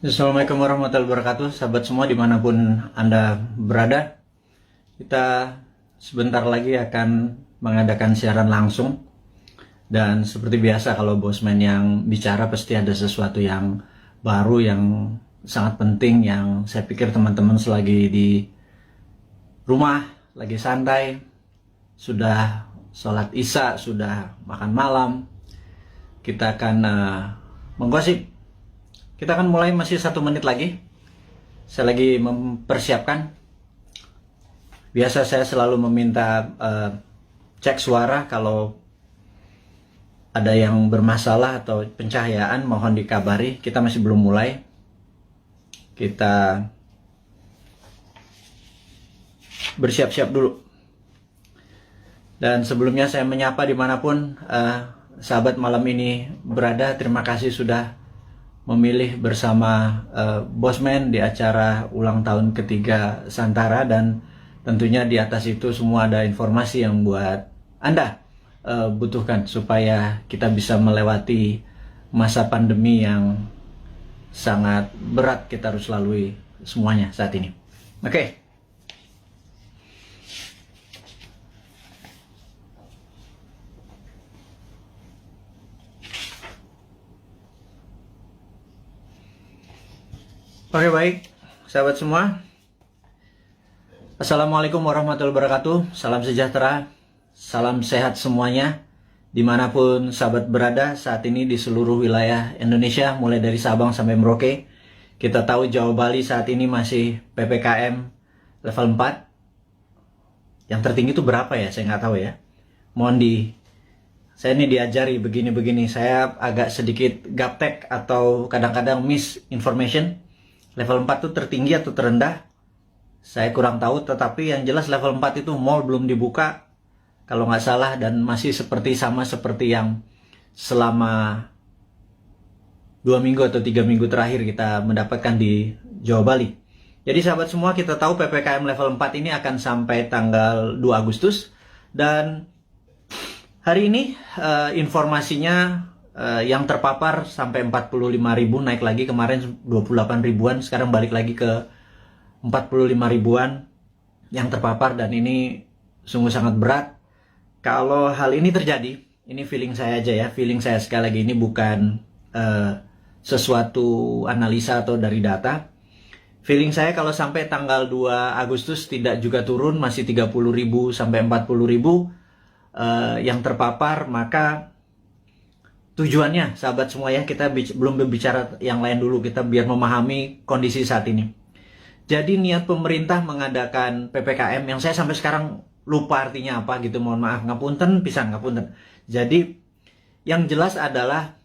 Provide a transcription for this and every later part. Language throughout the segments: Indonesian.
Assalamualaikum warahmatullahi wabarakatuh, sahabat semua dimanapun Anda berada. Kita sebentar lagi akan mengadakan siaran langsung. Dan seperti biasa kalau Bosman yang bicara pasti ada sesuatu yang baru, yang sangat penting, yang saya pikir teman-teman selagi di rumah, lagi santai, sudah sholat isya, sudah makan malam, kita akan menggosip. Kita akan mulai, masih 1 menit lagi. Saya lagi mempersiapkan. Biasa saya selalu meminta cek suara. Kalau ada yang bermasalah atau pencahayaan mohon dikabari. Kita masih belum mulai. Kita bersiap-siap dulu. Dan sebelumnya saya menyapa dimanapun sahabat malam ini berada. Terima kasih sudah memilih bersama Bosman di acara ulang tahun ketiga Santara, dan tentunya di atas itu semua ada informasi yang buat Anda butuhkan supaya kita bisa melewati masa pandemi yang sangat berat kita harus lalui semuanya saat ini. Oke. Oke, baik, sahabat semua. Assalamualaikum warahmatullahi wabarakatuh. Salam sejahtera, salam sehat semuanya. Dimanapun sahabat berada saat ini di seluruh wilayah Indonesia, mulai dari Sabang sampai Merauke. Kita tahu Jawa Bali saat ini masih PPKM level 4. Yang tertinggi itu berapa ya? Saya nggak tahu ya. Saya ini diajari begini-begini. Saya agak sedikit gaptek atau kadang-kadang misinformation. Level 4 itu tertinggi atau terendah? Saya kurang tahu, tetapi yang jelas level 4 itu mall belum dibuka kalau nggak salah, dan masih sama seperti yang selama 2 minggu atau 3 minggu terakhir kita mendapatkan di Jawa Bali. Jadi sahabat semua, kita tahu PPKM level 4 ini akan sampai tanggal 2 Agustus, dan hari ini informasinya yang terpapar sampai 45.000, naik lagi, kemarin 28 ribuan, sekarang balik lagi ke 45 ribuan yang terpapar, dan ini sungguh sangat berat. Kalau hal ini terjadi, ini feeling saya aja ya, feeling saya sekali lagi, ini bukan sesuatu analisa atau dari data. Feeling saya kalau sampai tanggal 2 Agustus tidak juga turun, masih 30.000 sampai 40.000 yang terpapar, maka tujuannya, sahabat semua ya, kita belum berbicara yang lain dulu, kita biar memahami kondisi saat ini. Jadi niat pemerintah mengadakan PPKM yang saya sampai sekarang lupa artinya apa gitu, mohon maaf, ngapunten pisan, ngapunten. Jadi yang jelas adalah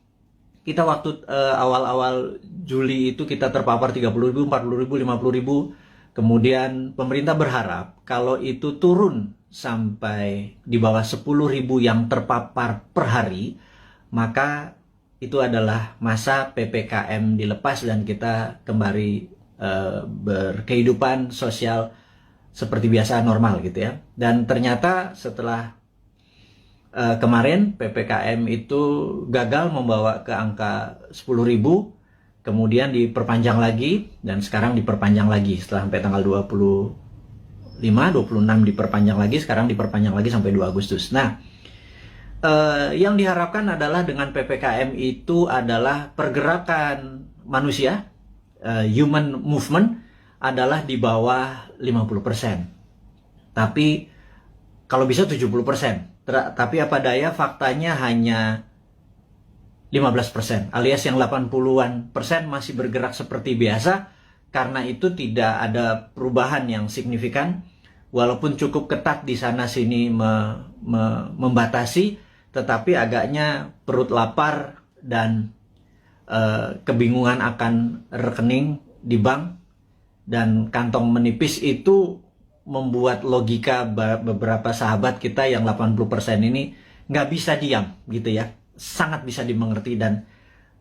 kita waktu awal-awal Juli itu kita terpapar 30.000, 40.000, 50.000. Kemudian pemerintah berharap kalau itu turun sampai di bawah 10.000 yang terpapar per hari, maka itu adalah masa PPKM dilepas dan kita kembali berkehidupan sosial seperti biasa, normal gitu ya. Dan ternyata setelah kemarin PPKM itu gagal membawa ke angka 10.000, kemudian diperpanjang lagi, dan sekarang diperpanjang lagi setelah sampai tanggal 25, 26 diperpanjang lagi, sekarang diperpanjang lagi sampai 2 Agustus. Nah, yang diharapkan adalah dengan PPKM itu adalah pergerakan manusia, human movement adalah di bawah 50%. Tapi kalau bisa 70%. Tapi apa daya, faktanya hanya 15%, alias yang 80-an persen masih bergerak seperti biasa. Karena itu tidak ada perubahan yang signifikan, walaupun cukup ketat di sana sini membatasi, tetapi agaknya perut lapar dan kebingungan akan rekening di bank dan kantong menipis itu membuat logika beberapa sahabat kita yang 80% ini nggak bisa diam gitu ya, sangat bisa dimengerti. Dan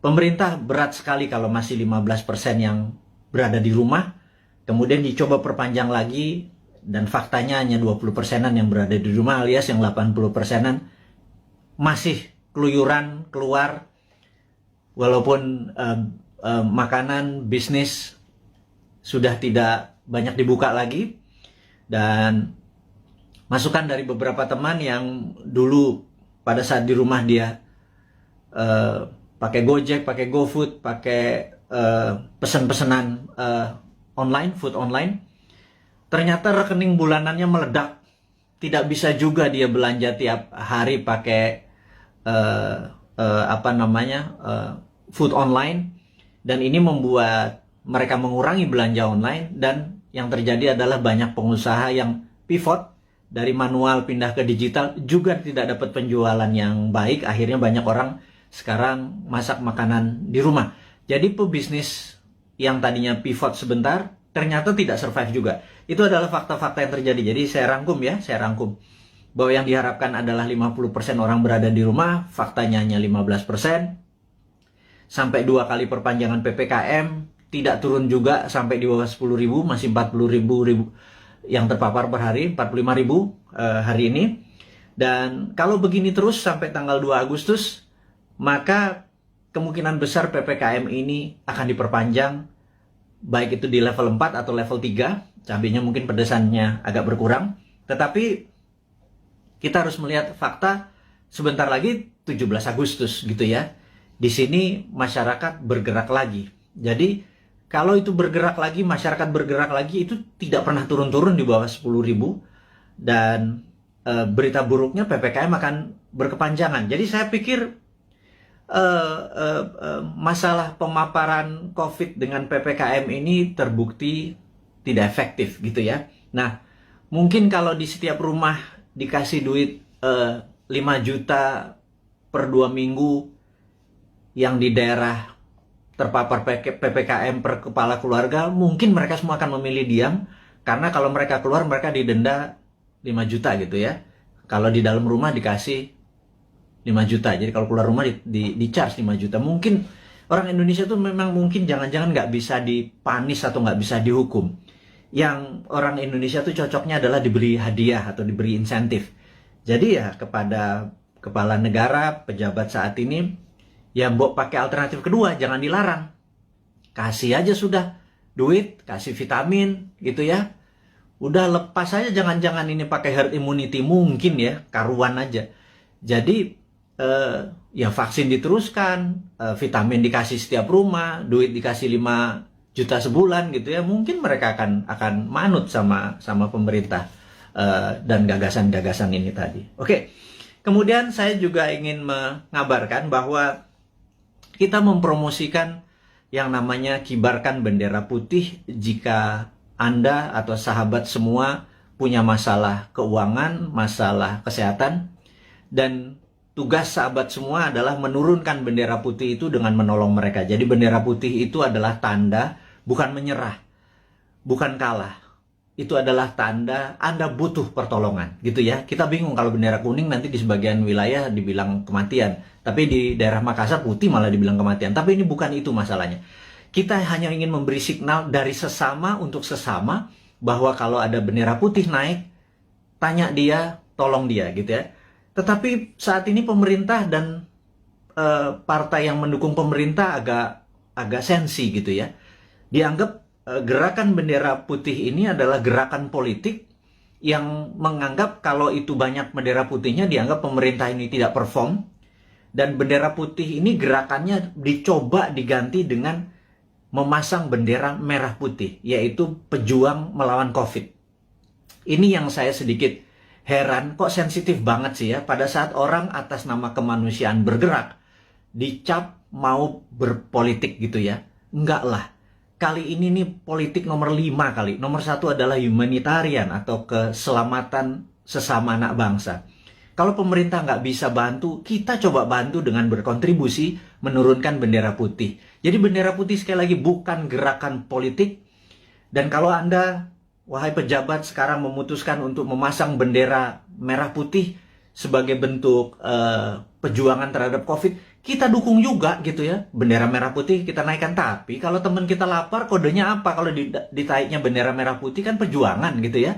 pemerintah berat sekali kalau masih 15% yang berada di rumah, kemudian dicoba perpanjang lagi, dan faktanya hanya 20%-an yang berada di rumah, alias yang 80%-an masih keluyuran keluar, walaupun makanan, bisnis sudah tidak banyak dibuka lagi. Dan masukan dari beberapa teman yang dulu pada saat di rumah dia pakai Gojek, pakai GoFood, pakai pesan-pesanan online, food online, ternyata rekening bulanannya meledak. Tidak bisa juga dia belanja tiap hari pakai food online, dan ini membuat mereka mengurangi belanja online. Dan yang terjadi adalah banyak pengusaha yang pivot dari manual pindah ke digital, juga tidak dapat penjualan yang baik. Akhirnya banyak orang sekarang masak makanan di rumah. Jadi pebisnis yang tadinya pivot sebentar ternyata tidak survive juga. Itu adalah fakta-fakta yang terjadi. Jadi saya rangkum bahwa yang diharapkan adalah 50% orang berada di rumah, faktanya hanya 15%. Sampai 2 kali perpanjangan PPKM, tidak turun juga sampai di bawah 10.000, masih 40.000 yang terpapar per hari, 45.000 hari ini. Dan kalau begini terus sampai tanggal 2 Agustus, maka kemungkinan besar PPKM ini akan diperpanjang, baik itu di level 4 atau level 3, cabenya mungkin pedesannya agak berkurang. Tetapi kita harus melihat fakta, sebentar lagi 17 Agustus gitu ya. Di sini masyarakat bergerak lagi. Jadi kalau itu bergerak lagi, masyarakat bergerak lagi, itu tidak pernah turun-turun di bawah 10.000. Dan berita buruknya PPKM akan berkepanjangan. Jadi saya pikir masalah pemaparan COVID dengan PPKM ini terbukti tidak efektif gitu ya. Nah, mungkin kalau di setiap rumah dikasih duit 5 juta per 2 minggu, yang di daerah terpapar PPKM per kepala keluarga, mungkin mereka semua akan memilih diam, karena kalau mereka keluar mereka didenda 5 juta gitu ya. Kalau di dalam rumah dikasih 5 juta, jadi kalau keluar rumah di charge 5 juta. Mungkin orang Indonesia tuh memang mungkin jangan-jangan nggak bisa dipanis atau nggak bisa dihukum. Yang orang Indonesia tuh cocoknya adalah diberi hadiah atau diberi insentif. Jadi ya kepada kepala negara, pejabat saat ini, ya mbok pakai alternatif kedua, jangan dilarang. Kasih aja sudah duit, kasih vitamin gitu ya. Udah lepas aja, jangan-jangan ini pakai herd immunity, mungkin ya, karuan aja. Jadi ya vaksin diteruskan, vitamin dikasih setiap rumah, duit dikasih 5 juta sebulan gitu ya. Mungkin mereka akan manut sama pemerintah dan gagasan-gagasan ini tadi. Oke. Kemudian saya juga ingin mengabarkan bahwa kita mempromosikan yang namanya kibarkan bendera putih jika Anda atau sahabat semua punya masalah keuangan, masalah kesehatan, dan tugas sahabat semua adalah menurunkan bendera putih itu dengan menolong mereka. Jadi bendera putih itu adalah tanda, bukan menyerah, bukan kalah. Itu adalah tanda Anda butuh pertolongan, gitu ya. Kita bingung kalau bendera kuning nanti di sebagian wilayah dibilang kematian, tapi di daerah Makassar putih malah dibilang kematian. Tapi ini bukan itu masalahnya. Kita hanya ingin memberi signal dari sesama untuk sesama bahwa kalau ada bendera putih naik, tanya dia, tolong dia, gitu ya. Tetapi saat ini pemerintah dan partai yang mendukung pemerintah agak sensi gitu ya. Dianggap gerakan bendera putih ini adalah gerakan politik yang menganggap kalau itu banyak bendera putihnya dianggap pemerintah ini tidak perform, dan bendera putih ini gerakannya dicoba diganti dengan memasang bendera merah putih, yaitu pejuang melawan COVID. Ini yang saya sedikit heran, kok sensitif banget sih ya pada saat orang atas nama kemanusiaan bergerak dicap mau berpolitik gitu ya. Enggak lah. Kali ini nih politik nomor 5 kali. Nomor 1 adalah humanitarian atau keselamatan sesama anak bangsa. Kalau pemerintah nggak bisa bantu, kita coba bantu dengan berkontribusi menurunkan bendera putih. Jadi bendera putih sekali lagi bukan gerakan politik. Dan kalau Anda, wahai pejabat, sekarang memutuskan untuk memasang bendera merah putih sebagai bentuk perjuangan terhadap COVID, kita dukung juga gitu ya. Bendera merah putih kita naikkan. Tapi kalau teman kita lapar, kodenya apa? Kalau ditaiknya bendera merah putih kan perjuangan gitu ya.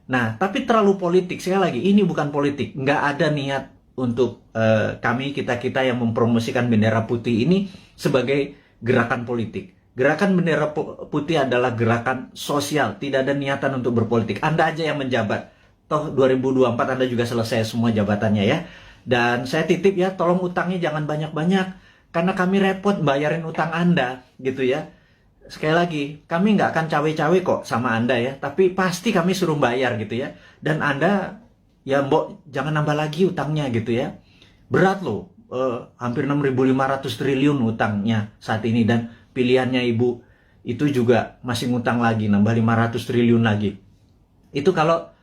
Nah, tapi terlalu politik. Sekali lagi, ini bukan politik. Nggak ada niat untuk kita yang mempromosikan bendera putih ini sebagai gerakan politik. Gerakan bendera putih adalah gerakan sosial, tidak ada niatan untuk berpolitik. Anda aja yang menjabat. Toh 2024 Anda juga selesai semua jabatannya ya. Dan saya titip ya, tolong utangnya jangan banyak-banyak. Karena kami repot bayarin utang Anda gitu ya. Sekali lagi, kami nggak akan cawe-cawe kok sama Anda ya, tapi pasti kami suruh bayar gitu ya. Dan Anda, ya mbok, jangan nambah lagi utangnya gitu ya. Berat loh, hampir 6.500 triliun utangnya saat ini. Dan pilihannya Ibu, itu juga masih ngutang lagi, nambah 500 triliun lagi. Itu kalau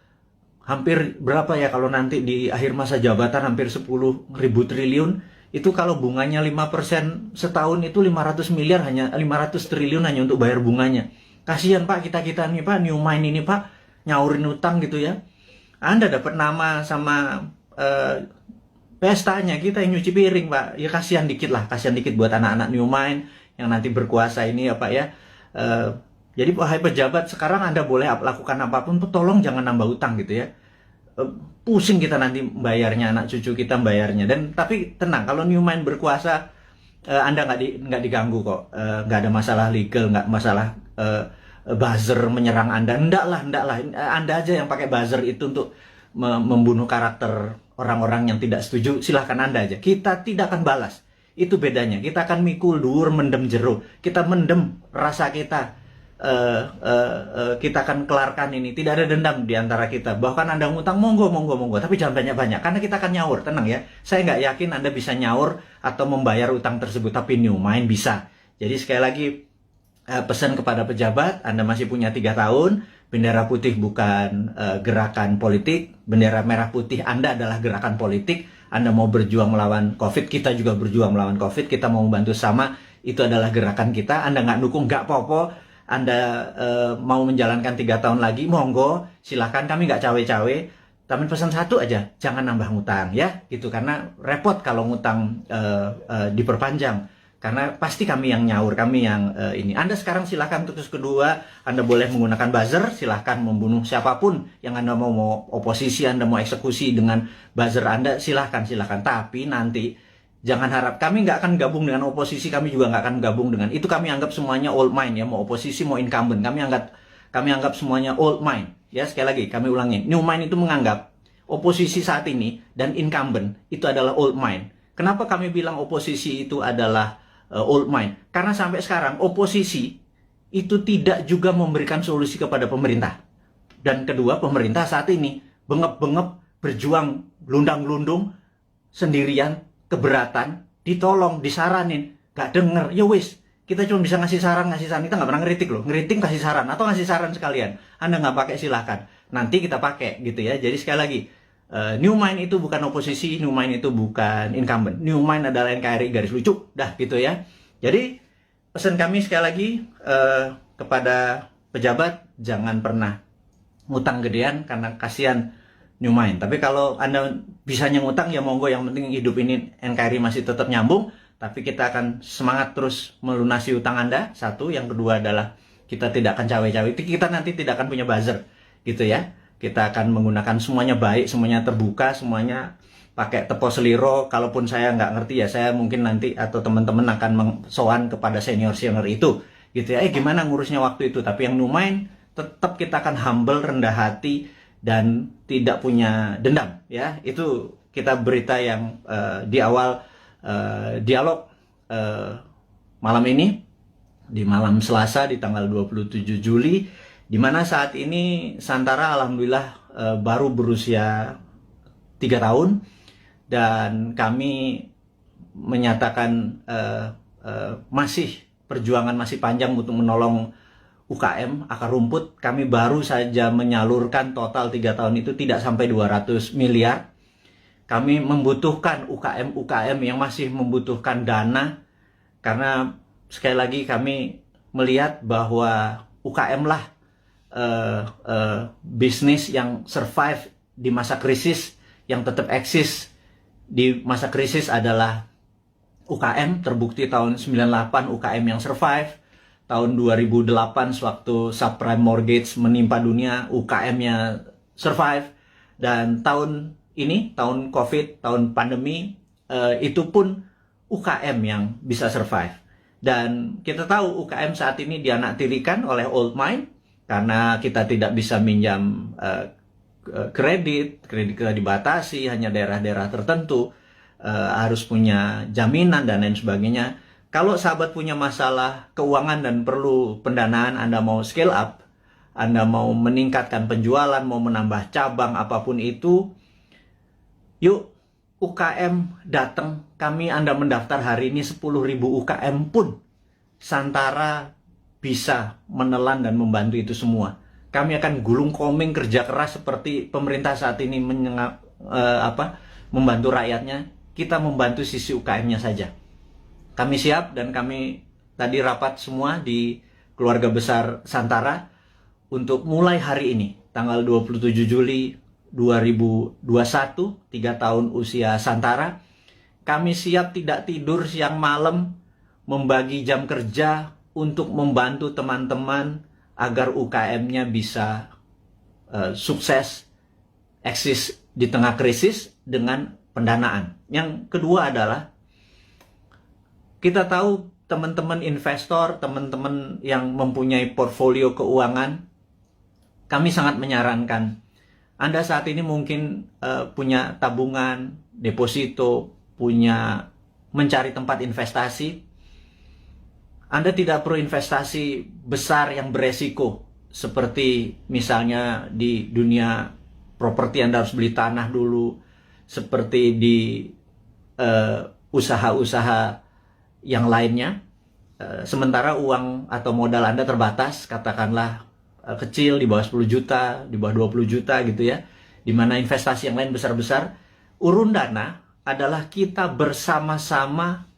hampir berapa ya, kalau nanti di akhir masa jabatan hampir 10.000 triliun. Itu kalau bunganya 5% setahun itu 500 miliar, hanya 500 triliun hanya untuk bayar bunganya. Kasihan Pak, kita nih Pak, New Mind ini Pak, nyaurin utang gitu ya. Anda dapat nama sama pestanya, kita yang nyuci piring Pak. Ya kasihan dikit lah, kasihan dikit buat anak-anak New Mind yang nanti berkuasa ini ya Pak ya. Jadi wahai pejabat, sekarang Anda boleh lakukan apapun, tolong jangan nambah utang gitu ya. Pusing kita nanti bayarnya, anak cucu kita bayarnya. Dan tapi tenang, kalau New Mind berkuasa, Anda nggak diganggu kok, nggak ada masalah legal, nggak masalah buzzer menyerang Anda. Enggak lah, Anda aja yang pakai buzzer itu untuk membunuh karakter orang-orang yang tidak setuju. Silahkan Anda aja, kita tidak akan balas. Itu bedanya, kita akan mikul dur, mendem jeruk, kita mendem rasa kita. Kita akan kelarkan ini, tidak ada dendam di antara kita. Bahkan Anda ngutang, monggo, tapi jangan banyak-banyak, karena kita akan nyaur, tenang ya. Saya nggak yakin Anda bisa nyaur atau membayar utang tersebut, tapi New Mind bisa. Jadi sekali lagi, pesan kepada pejabat, Anda masih punya 3 tahun, bendera putih bukan gerakan politik, bendera merah putih Anda adalah gerakan politik. Anda mau berjuang melawan COVID, kita juga berjuang melawan COVID, kita mau membantu sama, itu adalah gerakan kita. Anda nggak dukung, nggak apa-apa. Anda mau menjalankan 3 tahun lagi, monggo, silahkan, kami nggak cawe-cawe. Tapi pesan satu aja, jangan nambah ngutang ya, gitu. Karena repot kalau ngutang diperpanjang. Karena pasti kami yang nyaur, kami yang ini. Anda sekarang silahkan terus kedua, Anda boleh menggunakan buzzer, silahkan membunuh siapapun yang Anda mau oposisi, Anda mau eksekusi dengan buzzer Anda, silahkan. Tapi nanti jangan harap, kami nggak akan gabung dengan oposisi, kami juga nggak akan gabung dengan itu. Kami anggap semuanya old mind ya, mau oposisi mau incumbent, kami anggap semuanya old mind ya. Sekali lagi kami ulangi, New Mind itu menganggap oposisi saat ini dan incumbent itu adalah old mind. Kenapa kami bilang oposisi itu adalah old mind? Karena sampai sekarang oposisi itu tidak juga memberikan solusi kepada pemerintah. Dan kedua, pemerintah saat ini bengep-bengep berjuang lundang-lundung sendirian, keberatan, ditolong, disaranin, gak denger, ya wis, kita cuma bisa ngasih saran, kita nggak pernah ngeritik loh, ngeritik kasih saran, atau ngasih saran sekalian, Anda nggak pakai silahkan, nanti kita pakai gitu ya. Jadi sekali lagi, New Mind itu bukan oposisi, New Mind itu bukan incumbent, New Mind adalah NKRI garis lucu, dah gitu ya. Jadi pesan kami sekali lagi kepada pejabat, jangan pernah ngutang gedean karena kasihan New Mind. Tapi kalau Anda bisanya ngutang, ya monggo, yang penting hidup ini NKRI masih tetap nyambung. Tapi kita akan semangat terus melunasi utang Anda, satu. Yang kedua adalah kita tidak akan cawe-cawe, kita nanti tidak akan punya buzzer gitu ya. Kita akan menggunakan semuanya baik, semuanya terbuka, semuanya pakai tepo seliro. Kalaupun saya nggak ngerti ya, saya mungkin nanti atau teman-teman akan sowan kepada senior-senior itu gitu ya. Gimana ngurusnya waktu itu. Tapi yang New Mind, tetap kita akan humble, rendah hati, dan tidak punya dendam ya. Itu kita berita yang di awal dialog malam ini, di malam Selasa di tanggal 27 Juli, di mana saat ini Santara alhamdulillah baru berusia 3 tahun, dan kami menyatakan masih perjuangan masih panjang untuk menolong UKM, akar rumput. Kami baru saja menyalurkan total 3 tahun itu tidak sampai 200 miliar. Kami membutuhkan UKM yang masih membutuhkan dana, karena sekali lagi kami melihat bahwa UKM lah bisnis yang survive di masa krisis, yang tetap eksis di masa krisis adalah UKM. Terbukti tahun 98 UKM yang survive. Tahun 2008 sewaktu subprime mortgage menimpa dunia, UKM-nya survive. Dan tahun ini, tahun COVID, tahun pandemi, itu pun UKM yang bisa survive. Dan kita tahu UKM saat ini dianaktirikan oleh old mine karena kita tidak bisa minjam kredit kita dibatasi, hanya daerah-daerah tertentu harus punya jaminan dan lain sebagainya. Kalau sahabat punya masalah keuangan dan perlu pendanaan, Anda mau scale up, Anda mau meningkatkan penjualan, mau menambah cabang apapun itu, yuk UKM datang, Anda mendaftar hari ini 10.000 UKM pun Santara bisa menelan dan membantu itu semua. Kami akan gulung komeng kerja keras seperti pemerintah saat ini membantu rakyatnya. Kita membantu sisi UKM-nya saja. Kami siap dan kami tadi rapat semua di keluarga besar Santara untuk mulai hari ini, tanggal 27 Juli 2021, 3 tahun usia Santara, kami siap tidak tidur siang malam, membagi jam kerja untuk membantu teman-teman agar UKM-nya bisa sukses, eksis di tengah krisis dengan pendanaan. Yang kedua adalah, kita tahu teman-teman investor, teman-teman yang mempunyai portfolio keuangan, kami sangat menyarankan Anda saat ini mungkin punya tabungan, deposito, mencari tempat investasi. Anda tidak perlu investasi besar yang beresiko, seperti misalnya di dunia properti Anda harus beli tanah dulu, seperti di usaha-usaha yang lainnya. Sementara uang atau modal Anda terbatas, katakanlah kecil, di bawah 10 juta, di bawah 20 juta gitu ya, dimana investasi yang lain besar-besar. Urun dana adalah kita bersama-sama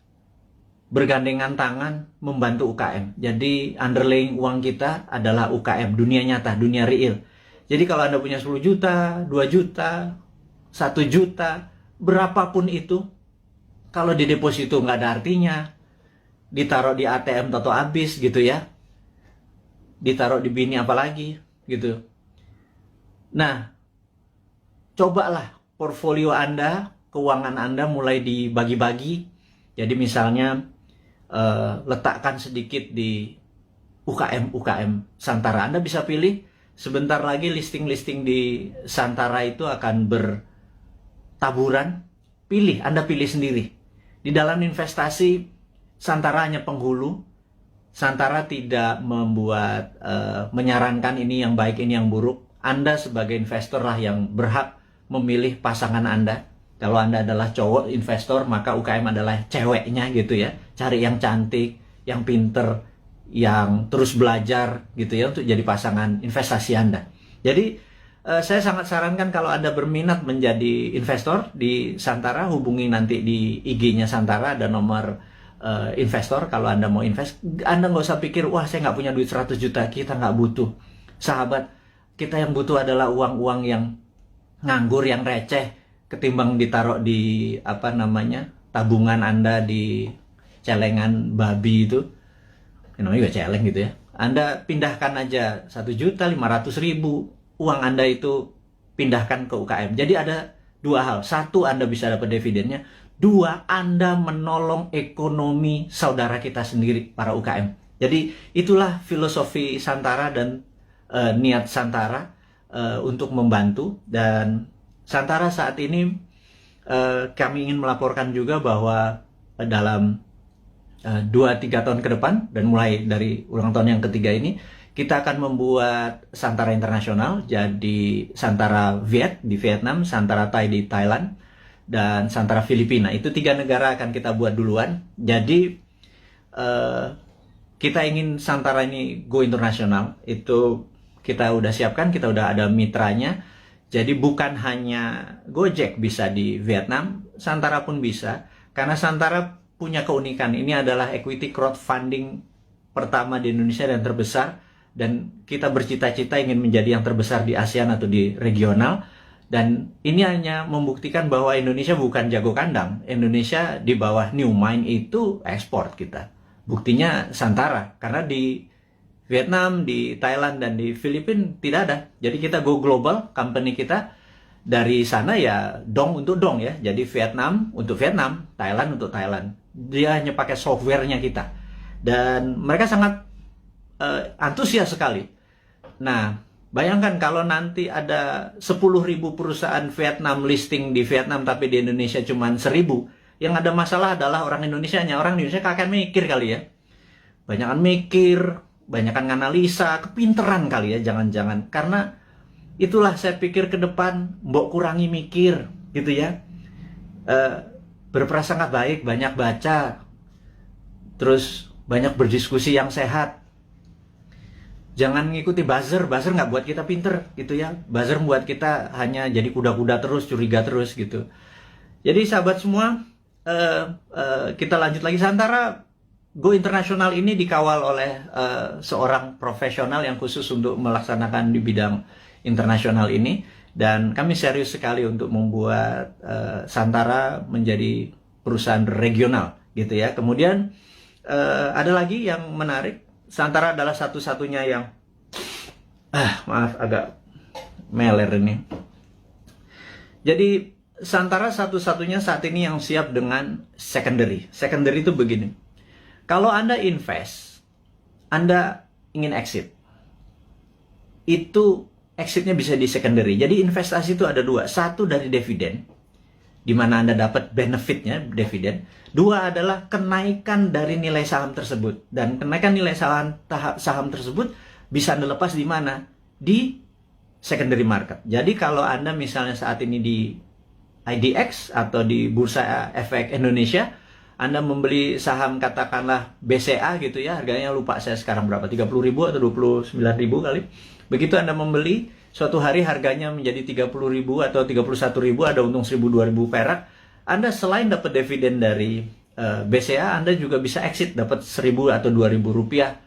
bergandengan tangan membantu UKM. Jadi underlying uang kita adalah UKM, dunia nyata, dunia real. Jadi kalau Anda punya 10 juta, 2 juta, 1 juta, berapapun itu, kalau di deposito nggak ada artinya, ditaruh di ATM atau habis gitu ya, ditaruh di bini apalagi gitu. Nah, cobalah portfolio Anda, keuangan Anda mulai dibagi-bagi. Jadi misalnya letakkan sedikit di UKM Santara. Anda bisa pilih, sebentar lagi listing-listing di Santara itu akan bertaburan. Anda pilih sendiri. Di dalam investasi, Santara hanya penghulu. Santara tidak membuat menyarankan ini yang baik, ini yang buruk. Anda sebagai investor lah yang berhak memilih pasangan Anda. Kalau Anda adalah cowok investor, maka UKM adalah ceweknya gitu ya. Cari yang cantik, yang pinter, yang terus belajar gitu ya untuk jadi pasangan investasi Anda. Jadi saya sangat sarankan kalau Anda berminat menjadi investor di Santara, hubungi nanti di IG-nya Santara, ada nomor investor. Kalau Anda mau invest, Anda nggak usah pikir, wah saya nggak punya duit 100 juta, kita nggak butuh. Sahabat, kita yang butuh adalah uang-uang yang nganggur, yang receh, ketimbang ditaruh di tabungan Anda di celengan babi itu, namanya juga celeng gitu ya. Anda pindahkan aja 1.500.000, uang Anda itu pindahkan ke UKM. Jadi ada dua hal. Satu, Anda bisa dapat dividennya. Dua, Anda menolong ekonomi saudara kita sendiri, para UKM. Jadi itulah filosofi Santara dan niat Santara untuk membantu. Dan Santara saat ini kami ingin melaporkan juga bahwa dalam 2-3 tahun ke depan, dan mulai dari ulang tahun yang ketiga ini, kita akan membuat Santara Internasional. Jadi Santara Viet di Vietnam, Santara Thai di Thailand, dan Santara Filipina. Itu 3 negara akan kita buat duluan. Jadi kita ingin Santara ini go internasional. Itu kita udah siapkan, kita udah ada mitranya. Jadi bukan hanya Gojek bisa di Vietnam, Santara pun bisa. Karena Santara punya keunikan, ini adalah equity crowdfunding pertama di Indonesia dan terbesar. Dan kita bercita-cita ingin menjadi yang terbesar di ASEAN atau di regional. Dan ini hanya membuktikan bahwa Indonesia bukan jago kandang. Indonesia di bawah New Mine itu ekspor kita. Buktinya Santara. Karena di Vietnam, di Thailand, dan di Filipina tidak ada. Jadi kita go global, company kita dari sana ya dong untuk dong ya. Jadi Vietnam untuk Vietnam, Thailand untuk Thailand. Dia hanya pakai softwarenya kita. Dan mereka sangat antusias sekali. Nah, bayangkan kalau nanti ada 10.000 perusahaan Vietnam listing di Vietnam tapi di Indonesia cuma 1.000. Yang ada masalah adalah orang Indonesianya. Orang Indonesia kakek mikir kali ya. Banyakan mikir, banyakan analisa, kepinteran kali ya, jangan-jangan. Karena itulah saya pikir ke depan, mbok kurangi mikir gitu ya. Berprasangka baik, banyak baca, terus banyak berdiskusi yang sehat. Jangan ngikuti buzzer nggak buat kita pinter gitu ya. Buzzer buat kita hanya jadi kuda-kuda terus, curiga terus gitu. Jadi sahabat semua, kita lanjut lagi. Santara Go Internasional ini dikawal oleh seorang profesional yang khusus untuk melaksanakan di bidang internasional ini. Dan kami serius sekali untuk membuat Santara menjadi perusahaan regional gitu ya. Kemudian ada lagi yang menarik, Santara adalah satu-satunya yang maaf agak meler ini. Jadi Santara satu-satunya saat ini yang siap dengan secondary. Secondary itu begini. Kalau Anda invest, Anda ingin exit. Itu exitnya bisa di secondary. Jadi investasi itu ada dua. Satu dari dividen, di mana Anda dapat benefitnya, dividen. Dua adalah kenaikan dari nilai saham tersebut. Dan kenaikan nilai saham tersebut bisa Anda lepas di mana? Di secondary market. Jadi kalau Anda misalnya saat ini di IDX atau di Bursa Efek Indonesia, Anda membeli saham katakanlah BCA gitu ya, harganya lupa saya sekarang berapa, 30.000 atau 29.000 kali. Begitu Anda membeli, suatu hari harganya menjadi 30.000 atau 31.000, ada untung 1.000-2.000 perak. Anda selain dapat dividen dari BCA, Anda juga bisa exit, dapat 1.000 atau 2.000 rupiah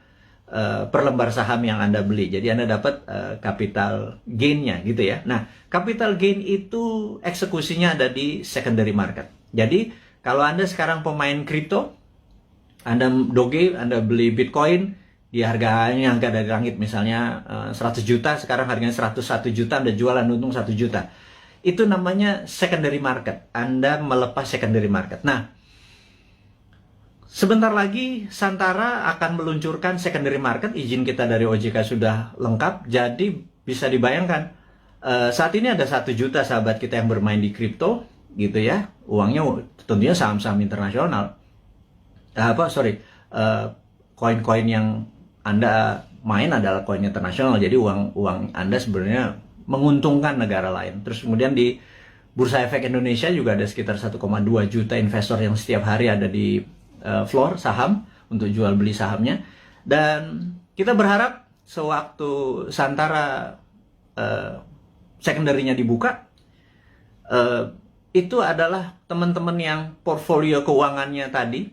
per lembar saham yang Anda beli. Jadi Anda dapat capital gain-nya gitu ya. Nah, capital gain itu eksekusinya ada di secondary market. Jadi kalau Anda sekarang pemain kripto, Anda doge, Anda beli Bitcoin, di harganya harga dari langit misalnya 100 juta, sekarang harganya 101 juta, Anda jualan untung 1 juta. Itu namanya secondary market. Anda melepas secondary market. Nah, sebentar lagi Santara akan meluncurkan secondary market. Izin kita dari OJK sudah lengkap. Jadi bisa dibayangkan, saat ini ada 1 juta sahabat kita yang bermain di kripto gitu ya. Uangnya tentunya saham-saham internasional. Koin-koin yang Anda main adalah koin internasional. Jadi uang Anda sebenarnya menguntungkan negara lain. Terus kemudian di Bursa Efek Indonesia juga ada sekitar 1,2 juta investor yang setiap hari ada di floor saham untuk jual beli sahamnya. Dan kita berharap sewaktu Santara secondary-nya dibuka, itu adalah teman-teman yang portfolio keuangannya tadi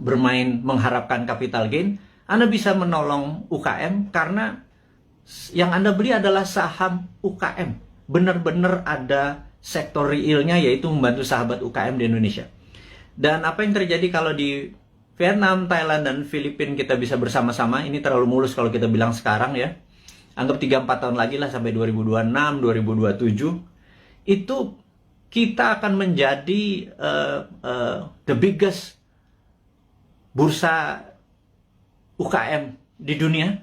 bermain mengharapkan capital gain, Anda bisa menolong UKM karena yang Anda beli adalah saham UKM. Benar-benar ada sektor realnya, yaitu membantu sahabat UKM di Indonesia. Dan apa yang terjadi kalau di Vietnam, Thailand, dan Filipina kita bisa bersama-sama, ini terlalu mulus kalau kita bilang sekarang ya. Anggap 3-4 tahun lagi lah sampai 2026, 2027. Itu kita akan menjadi the biggest bursa UKM di dunia.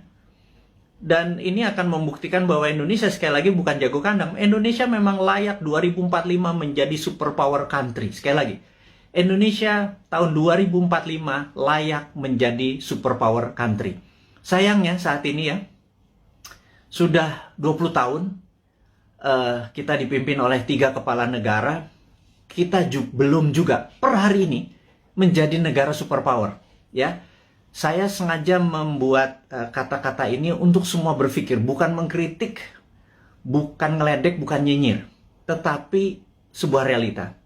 Dan ini akan membuktikan bahwa Indonesia sekali lagi bukan jago kandang. Indonesia memang layak 2045 menjadi superpower country. Sekali lagi, Indonesia tahun 2045 layak menjadi superpower country. Sayangnya saat ini ya, sudah 20 tahun kita dipimpin oleh 3 kepala negara. Kita belum juga per hari ini menjadi negara superpower. Ya, saya sengaja membuat kata-kata ini untuk semua berpikir, bukan mengkritik, bukan ngeledek, bukan nyinyir, tetapi sebuah realita.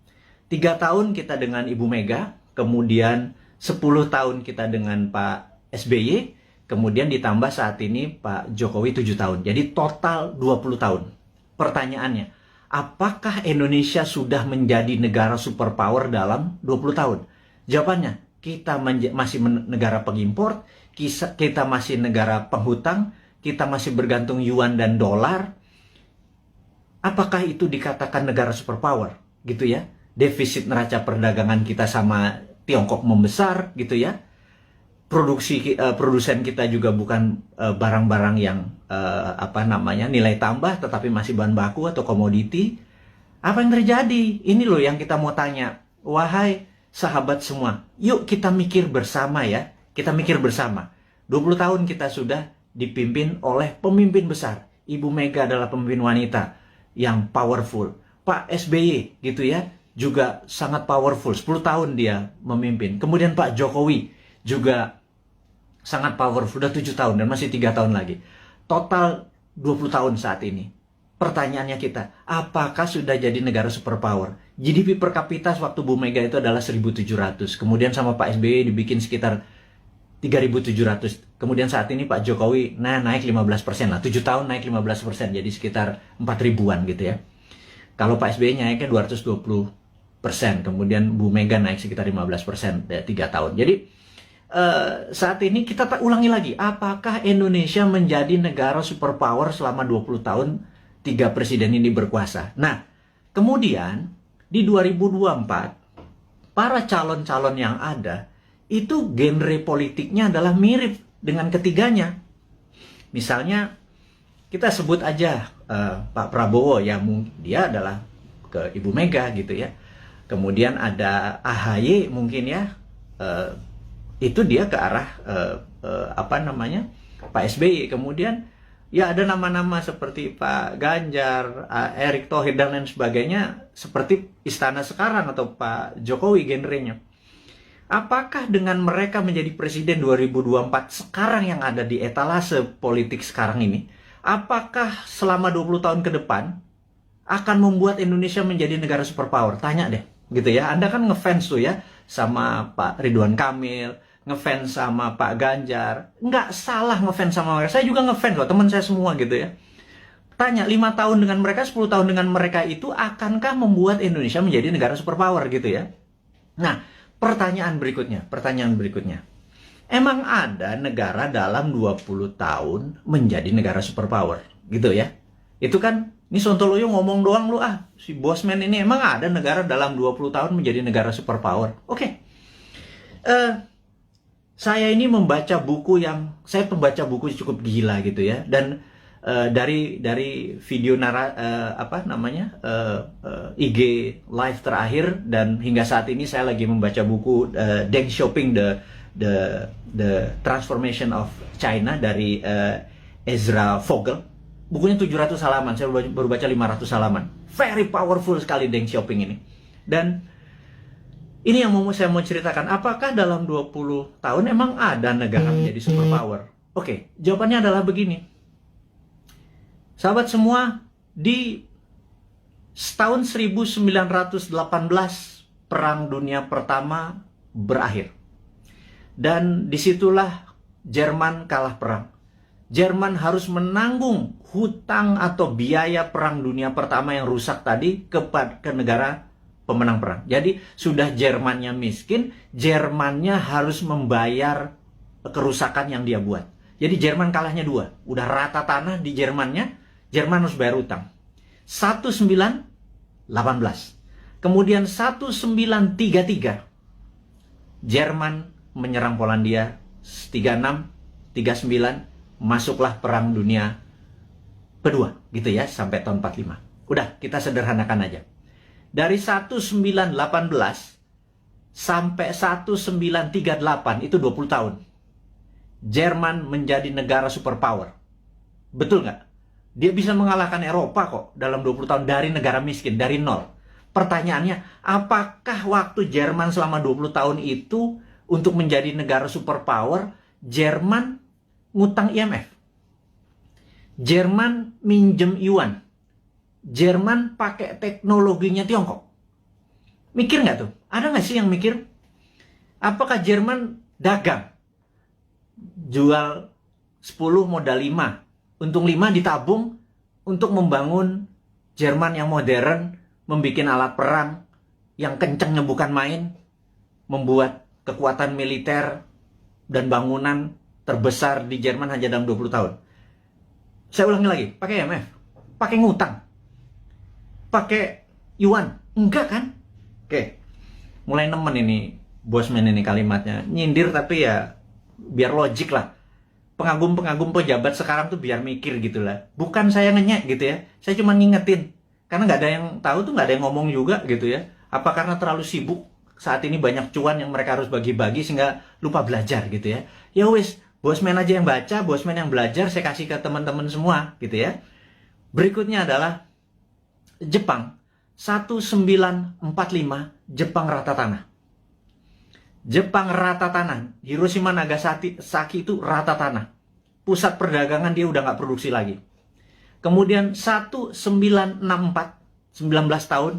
3 tahun kita dengan Ibu Mega, kemudian 10 tahun kita dengan Pak SBY, kemudian ditambah saat ini Pak Jokowi 7 tahun. Jadi total 20 tahun. Pertanyaannya, apakah Indonesia sudah menjadi negara superpower dalam 20 tahun? Jawabannya, kita masih negara pengimpor, kita masih negara penghutang, kita masih bergantung yuan dan dolar. Apakah itu dikatakan negara superpower? Gitu ya. Defisit neraca perdagangan kita sama Tiongkok membesar gitu ya. produsen kita juga bukan barang-barang yang nilai tambah, tetapi masih bahan baku atau komoditi. Apa yang terjadi? Ini loh yang kita mau tanya. Wahai sahabat semua, yuk kita mikir bersama ya. Kita mikir bersama. 20 tahun kita sudah dipimpin oleh pemimpin besar. Ibu Mega adalah pemimpin wanita yang powerful. Pak SBY gitu ya, juga sangat powerful. 10 tahun dia memimpin. Kemudian Pak Jokowi juga sangat powerful. Sudah 7 tahun dan masih 3 tahun lagi. Total 20 tahun saat ini. Pertanyaannya kita, apakah sudah jadi negara superpower? GDP per kapita waktu Bu Mega itu adalah 1.700. Kemudian sama Pak SBY dibikin sekitar 3.700. Kemudian saat ini Pak Jokowi naik 15% lah. 7 tahun naik 15%. Jadi sekitar 4.000-an gitu ya. Kalau Pak SBY naiknya 220%. Kemudian Bu Mega naik sekitar 15% 3 tahun. Jadi saat ini kita ulangi lagi. Apakah Indonesia menjadi negara superpower selama 20 tahun 3 presiden ini berkuasa? Nah, kemudian di 2024 para calon-calon yang ada itu genre politiknya adalah mirip dengan ketiganya. Misalnya kita sebut aja Pak Prabowo, ya dia adalah ke Ibu Mega gitu ya. Kemudian ada AHY mungkin ya, itu dia ke arah Pak SBY. Kemudian ya ada nama-nama seperti Pak Ganjar, Erick Thohir dan lain sebagainya, seperti Istana sekarang atau Pak Jokowi genrenya. Apakah dengan mereka menjadi presiden 2024 sekarang yang ada di etalase politik sekarang ini, apakah selama 20 tahun ke depan akan membuat Indonesia menjadi negara superpower? Tanya deh, gitu ya. Anda kan ngefans tuh ya sama Pak Ridwan Kamil, ngefans sama Pak Ganjar. Nggak salah ngefans sama mereka. Saya juga ngefans loh, teman saya semua gitu ya. Tanya, 5 tahun dengan mereka, 10 tahun dengan mereka itu akankah membuat Indonesia menjadi negara superpower gitu ya? Nah, pertanyaan berikutnya. Emang ada negara dalam 20 tahun menjadi negara superpower? Gitu ya. Itu kan, ini Sontoloyo ngomong doang lu si Bosman ini, emang ada negara dalam 20 tahun menjadi negara superpower? Oke. Saya ini saya pembaca buku cukup gila gitu ya. Dan dari video IG live terakhir dan hingga saat ini saya lagi membaca buku Deng Xiaoping the Transformation of China dari Ezra Vogel. Bukunya 700 halaman, saya baru baca 500 halaman. Very powerful sekali Deng Xiaoping ini. Dan ini yang saya mau ceritakan, apakah dalam 20 tahun emang ada negara menjadi superpower? Oke, jawabannya adalah begini. Sahabat semua, di tahun 1918 Perang Dunia Pertama berakhir. Dan disitulah Jerman kalah perang. Jerman harus menanggung hutang atau biaya Perang Dunia Pertama yang rusak tadi ke negara pemenang perang. Jadi sudah Jermannya miskin, Jermannya harus membayar kerusakan yang dia buat. Jadi Jerman kalahnya 2. Udah rata tanah di Jermannya, Jerman harus bayar utang. 1918. Kemudian 1933. Jerman menyerang Polandia. 36, 39. Masuklah Perang Dunia Kedua. Gitu ya, sampai tahun 45. Udah, kita sederhanakan aja. Dari 1918 sampai 1938, itu 20 tahun. Jerman menjadi negara superpower. Betul nggak? Dia bisa mengalahkan Eropa kok dalam 20 tahun dari negara miskin, dari nol. Pertanyaannya, apakah waktu Jerman selama 20 tahun itu untuk menjadi negara superpower, Jerman ngutang IMF? Jerman minjem yuan? Jerman pakai teknologinya Tiongkok? Mikir nggak tuh? Ada nggak sih yang mikir? Apakah Jerman dagang? Jual 10 modal 5. Untung 5 ditabung untuk membangun Jerman yang modern, membuat alat perang yang kencengnya bukan main, membuat kekuatan militer dan bangunan terbesar di Jerman hanya dalam 20 tahun. Saya ulangi lagi, pakai IMF, pakai ngutang, pakai yuan, enggak kan? Oke, mulai nemen ini Bosman ini kalimatnya, nyindir tapi ya biar logik lah. Pengagum-pengagum pejabat sekarang tuh biar mikir gitu lah. Bukan saya ngenyek gitu ya. Saya cuma ngingetin. Karena nggak ada yang tahu tuh, nggak ada yang ngomong juga gitu ya. Apa karena terlalu sibuk saat ini banyak cuan yang mereka harus bagi-bagi sehingga lupa belajar gitu ya. Ya wis, bosman aja yang baca, bosman yang belajar, saya kasih ke teman-teman semua gitu ya. Berikutnya adalah Jepang. 1945 Jepang rata tanah. Jepang rata tanah. Hiroshima Nagasaki itu rata tanah. Pusat perdagangan dia udah nggak produksi lagi. Kemudian 1964, 19 tahun,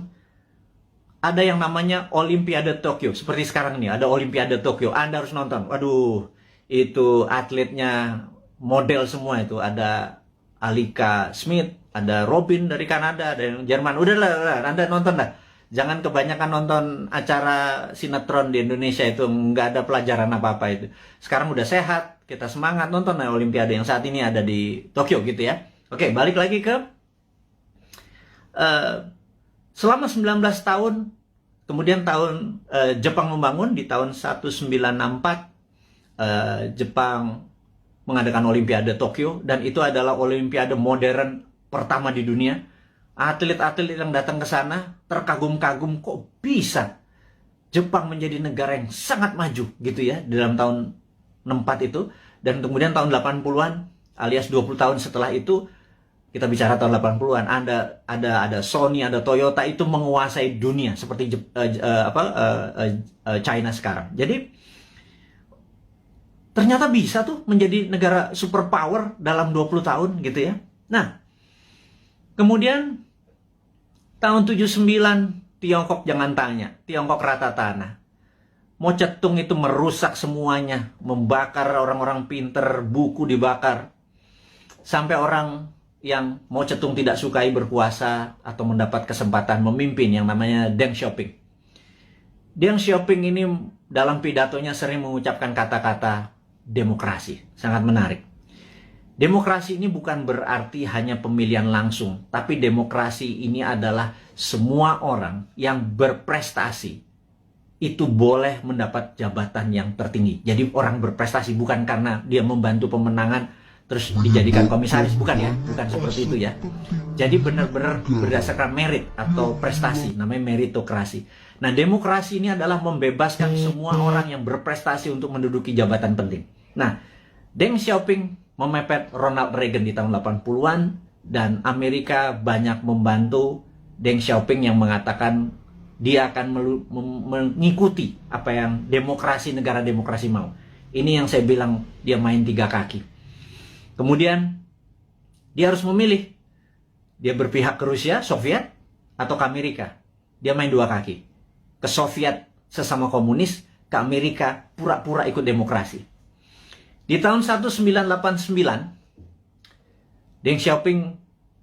ada yang namanya Olimpiade Tokyo. Seperti sekarang ini, ada Olimpiade Tokyo. Anda harus nonton. Waduh, itu atletnya model semua itu. Ada Alika Smith, ada Robin dari Kanada, ada yang Jerman. Udahlah, Anda nonton lah. Jangan kebanyakan nonton acara sinetron di Indonesia itu, nggak ada pelajaran apa-apa itu. Sekarang udah sehat, kita semangat nonton Olimpiade yang saat ini ada di Tokyo gitu ya. Oke, balik lagi ke selama 19 tahun, kemudian Jepang membangun di tahun 1964, Jepang mengadakan Olimpiade Tokyo, dan itu adalah Olimpiade modern pertama di dunia. Atlet-atlet yang datang ke sana terkagum-kagum, kok bisa Jepang menjadi negara yang sangat maju gitu ya di dalam tahun 64 itu. Dan kemudian tahun 80-an alias 20 tahun setelah itu, kita bicara tahun 80-an, ada Sony, ada Toyota itu menguasai dunia seperti China sekarang. Jadi ternyata bisa tuh menjadi negara superpower dalam 20 tahun gitu ya. Nah, kemudian tahun 79 Tiongkok jangan tanya, Tiongkok rata tanah. Mao Zedong itu merusak semuanya, membakar orang-orang pinter, buku dibakar. Sampai orang yang Mao Zedong tidak sukai berkuasa atau mendapat kesempatan memimpin yang namanya Deng Xiaoping. Deng Xiaoping ini dalam pidatonya sering mengucapkan kata-kata demokrasi. Sangat menarik. Demokrasi ini bukan berarti hanya pemilihan langsung, tapi demokrasi ini adalah semua orang yang berprestasi itu boleh mendapat jabatan yang tertinggi. Jadi orang berprestasi bukan karena dia membantu pemenangan terus dijadikan komisaris, bukan ya, bukan seperti itu ya. Jadi benar-benar berdasarkan merit atau prestasi, namanya meritokrasi. Nah, demokrasi ini adalah membebaskan semua orang yang berprestasi untuk menduduki jabatan penting. Nah, Deng Xiaoping memepet Ronald Reagan di tahun 80-an, dan Amerika banyak membantu Deng Xiaoping yang mengatakan dia akan mengikuti apa yang negara demokrasi mau. Ini yang saya bilang dia main tiga kaki. Kemudian dia harus memilih, dia berpihak ke Rusia, Soviet, atau ke Amerika. Dia main dua kaki. Ke Soviet sesama komunis, ke Amerika pura-pura ikut demokrasi. Di tahun 1989, Deng Xiaoping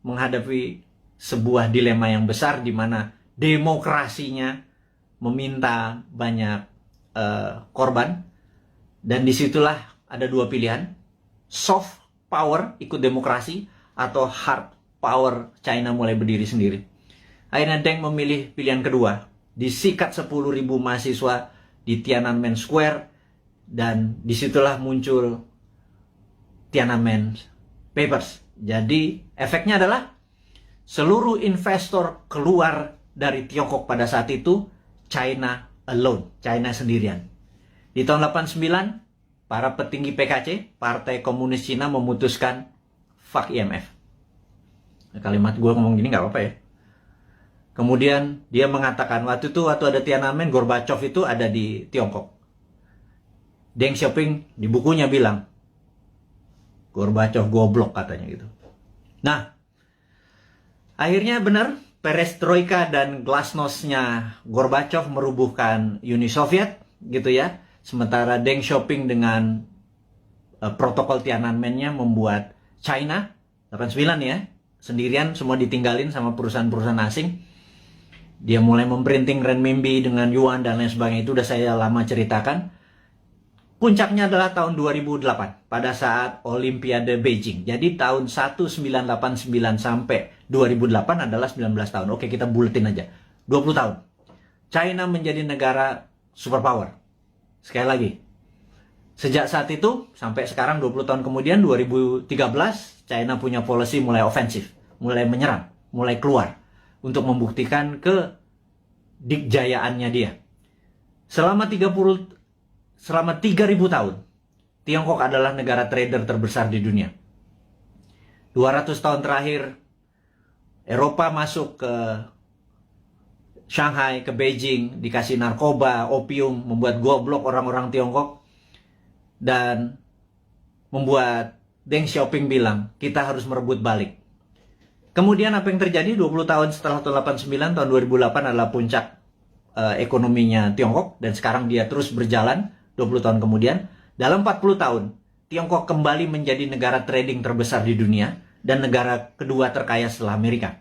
menghadapi sebuah dilema yang besar di mana demokrasinya meminta banyak korban, dan disitulah ada dua pilihan: soft power ikut demokrasi atau hard power China mulai berdiri sendiri. Akhirnya Deng memilih pilihan kedua, disikat 10.000 mahasiswa di Tiananmen Square. Dan disitulah muncul Tiananmen Papers. Jadi efeknya adalah seluruh investor keluar dari Tiongkok pada saat itu. China alone, China sendirian. Di tahun 89, para petinggi PKC, Partai Komunis Cina, memutuskan fuck IMF. Kalimat gue ngomong gini gak apa-apa ya. Kemudian dia mengatakan waktu ada Tiananmen, Gorbachev itu ada di Tiongkok. Deng Xiaoping di bukunya bilang, Gorbachev goblok katanya gitu. Nah, akhirnya benar, perestroika dan glasnosnya Gorbachev merubuhkan Uni Soviet gitu ya. Sementara Deng Xiaoping dengan protokol Tiananmen-nya membuat China 89 ya, sendirian, semua ditinggalin sama perusahaan-perusahaan asing. Dia mulai memprinting renminbi dengan yuan dan lain sebagainya, itu udah saya lama ceritakan. Puncaknya adalah tahun 2008 pada saat Olimpiade Beijing. Jadi tahun 1989 sampai 2008 adalah 19 tahun. Oke, kita buletin aja. 20 tahun. China menjadi negara superpower. Sekali lagi, Sejak saat itu, sampai sekarang 20 tahun kemudian, 2013, China punya policy mulai ofensif, mulai menyerang, mulai keluar, untuk membuktikan kedikjayaannya dia. Selama 30 tahun, Tiongkok adalah negara trader terbesar di dunia. 200 tahun terakhir, Eropa masuk ke Shanghai, ke Beijing, dikasih narkoba, opium, membuat goblok orang-orang Tiongkok, dan membuat Deng Xiaoping bilang, kita harus merebut balik. Kemudian apa yang terjadi 20 tahun setelah tahun 89, tahun 2008 adalah puncak ekonominya Tiongkok, dan sekarang dia terus berjalan 20 tahun kemudian. Dalam 40 tahun, Tiongkok kembali menjadi negara trading terbesar di dunia dan negara kedua terkaya setelah Amerika.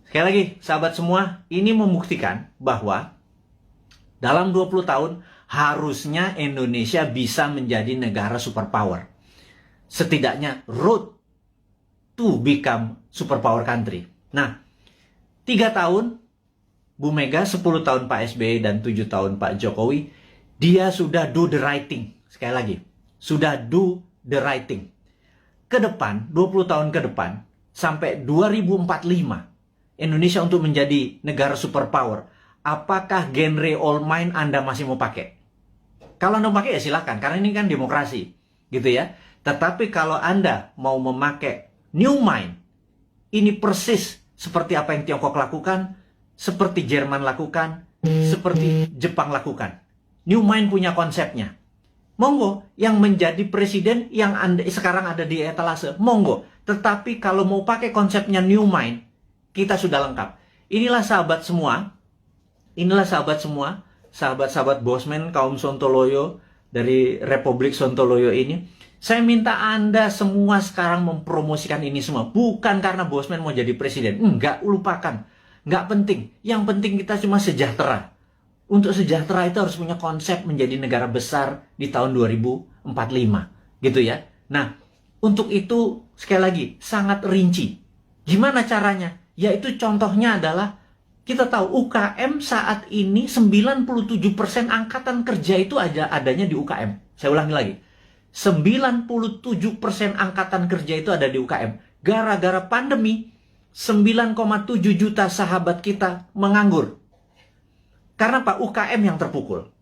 Sekali lagi, sahabat semua, ini membuktikan bahwa dalam 20 tahun harusnya Indonesia bisa menjadi negara superpower. Setidaknya road to become superpower country. Nah, 3 tahun Bu Mega, 10 tahun Pak SBY, dan 7 tahun Pak Jokowi, dia sudah do the right thing. Sekali lagi, sudah do the right thing. Ke depan, 20 tahun ke depan, sampai 2045, Indonesia untuk menjadi negara superpower, apakah genre old mind Anda masih mau pakai? Kalau Anda pakai ya silakan, karena ini kan demokrasi, gitu ya. Tetapi kalau Anda mau memakai new mind, ini persis seperti apa yang Tiongkok lakukan, seperti Jerman lakukan, seperti Jepang lakukan. New mind punya konsepnya. Monggo, yang menjadi presiden yang Anda sekarang ada di etalase, monggo. Tetapi kalau mau pakai konsepnya new mind, kita sudah lengkap. Inilah sahabat semua, sahabat-sahabat Bosman, kaum Sontoloyo dari Republik Sontoloyo ini, saya minta Anda semua sekarang mempromosikan ini semua. Bukan karena Bosman mau jadi presiden. Enggak, lupakan. Enggak penting. Yang penting kita cuma sejahtera. Untuk sejahtera itu harus punya konsep menjadi negara besar di tahun 2045. Gitu ya. Nah, untuk itu sekali lagi sangat rinci. Gimana caranya? Yaitu contohnya adalah kita tahu UKM saat ini 97% angkatan kerja itu adanya di UKM. Saya ulangi lagi. 97% angkatan kerja itu ada di UKM. Gara-gara pandemi, 9,7 juta sahabat kita menganggur. Karena Pak, UKM yang terpukul.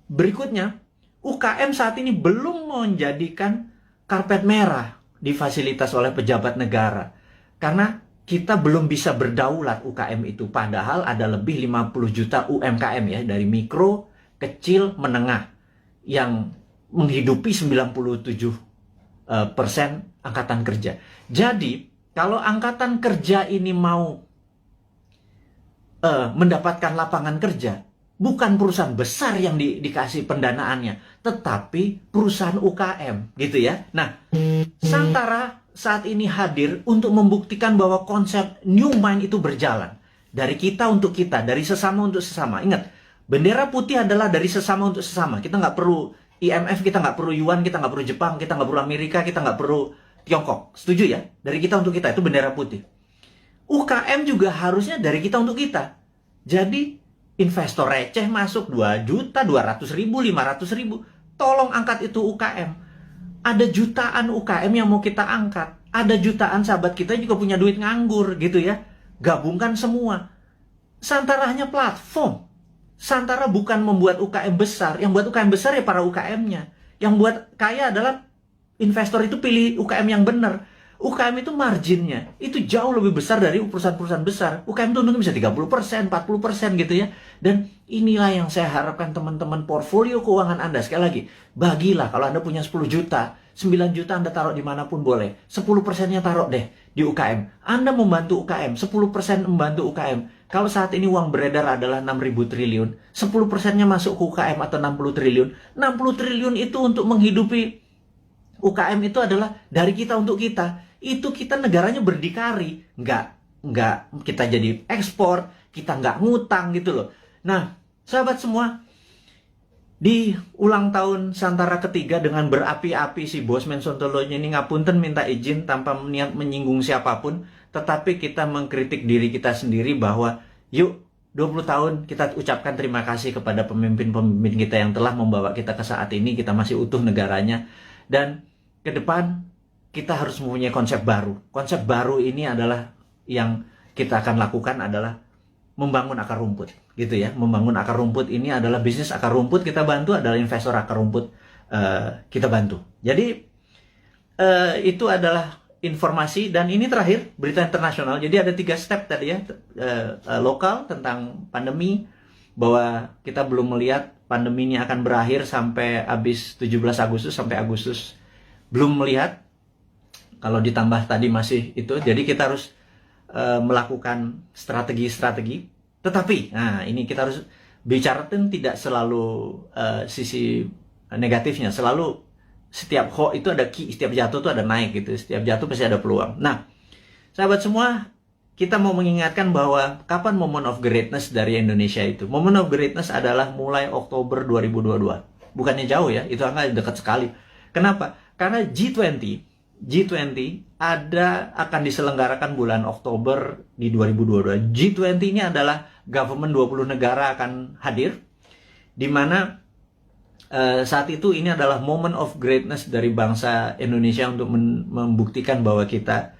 Berikutnya, UKM saat ini belum menjadikan karpet merah difasilitasi oleh pejabat negara. Karena kita belum bisa berdaulat UKM itu. Padahal ada lebih 50 juta UMKM ya. Dari mikro, kecil, menengah. Yang menghidupi 97% angkatan kerja. Jadi, kalau angkatan kerja ini mau mendapatkan lapangan kerja, bukan perusahaan besar yang dikasih pendanaannya, tetapi perusahaan UKM, gitu ya. Nah, Santara saat ini hadir untuk membuktikan bahwa konsep new mind itu berjalan. Dari kita untuk kita, dari sesama untuk sesama. Ingat, bendera putih adalah dari sesama untuk sesama. Kita nggak perlu IMF, kita nggak perlu Yuan, kita nggak perlu Jepang, kita nggak perlu Amerika, kita nggak perlu Tiongkok. Setuju ya? Dari kita untuk kita, itu bendera putih. UKM juga harusnya dari kita untuk kita. Jadi, investor receh masuk 2 juta, 200 ribu, 500 ribu. Tolong angkat itu UKM. Ada jutaan UKM yang mau kita angkat. Ada jutaan sahabat kita juga punya duit nganggur gitu ya. Gabungkan semua. Santara hanya platform. Santara bukan membuat UKM besar. Yang buat UKM besar ya para UKM-nya. Yang buat kaya adalah investor itu pilih UKM yang benar. UKM itu marginnya itu jauh lebih besar dari perusahaan-perusahaan besar. UKM itu untungnya bisa 30%, 40% gitu ya. Dan inilah yang saya harapkan teman-teman portfolio keuangan Anda. Sekali lagi, bagilah kalau Anda punya 10 juta, 9 juta Anda taruh dimanapun boleh. 10%-nya taruh deh di UKM. Anda membantu UKM, 10% membantu UKM. Kalau saat ini uang beredar adalah 6.000 triliun, 10%-nya masuk ke UKM atau 60 triliun. 60 triliun itu untuk menghidupi UKM itu adalah dari kita untuk kita. Itu kita negaranya berdikari. Nggak kita jadi ekspor, kita nggak ngutang gitu loh. Nah, sahabat semua, di ulang tahun Santara ketiga dengan berapi-api si Bosman Sontoloyo ini ngapunten minta izin tanpa niat menyinggung siapapun. Tetapi kita mengkritik diri kita sendiri bahwa yuk 20 tahun kita ucapkan terima kasih kepada pemimpin-pemimpin kita yang telah membawa kita ke saat ini, kita masih utuh negaranya. Dan ke depan kita harus mempunyai konsep baru. Konsep baru ini adalah yang kita akan lakukan adalah membangun akar rumput, gitu ya. Membangun akar rumput ini adalah bisnis akar rumput, kita bantu adalah investor akar rumput, kita bantu. Jadi itu adalah informasi, dan ini terakhir berita internasional. Jadi ada 3 step tadi ya, lokal tentang pandemi, bahwa kita belum melihat pandemi ini akan berakhir sampai habis 17 Agustus sampai Agustus, belum melihat. Kalau ditambah tadi masih itu, jadi kita harus melakukan strategi-strategi. Tetapi, nah ini kita harus bicara tidak selalu sisi negatifnya, selalu setiap hoax itu ada key, setiap jatuh itu ada naik gitu, setiap jatuh pasti ada peluang. Nah, sahabat semua, kita mau mengingatkan bahwa kapan moment of greatness dari Indonesia itu. Moment of greatness adalah mulai Oktober 2022. Bukannya jauh ya, itu angka dekat sekali. Kenapa? Karena G20 akan diselenggarakan bulan Oktober di 2022. G20 ini adalah government 20 negara akan hadir, di mana saat itu ini adalah moment of greatness dari bangsa Indonesia untuk membuktikan bahwa kita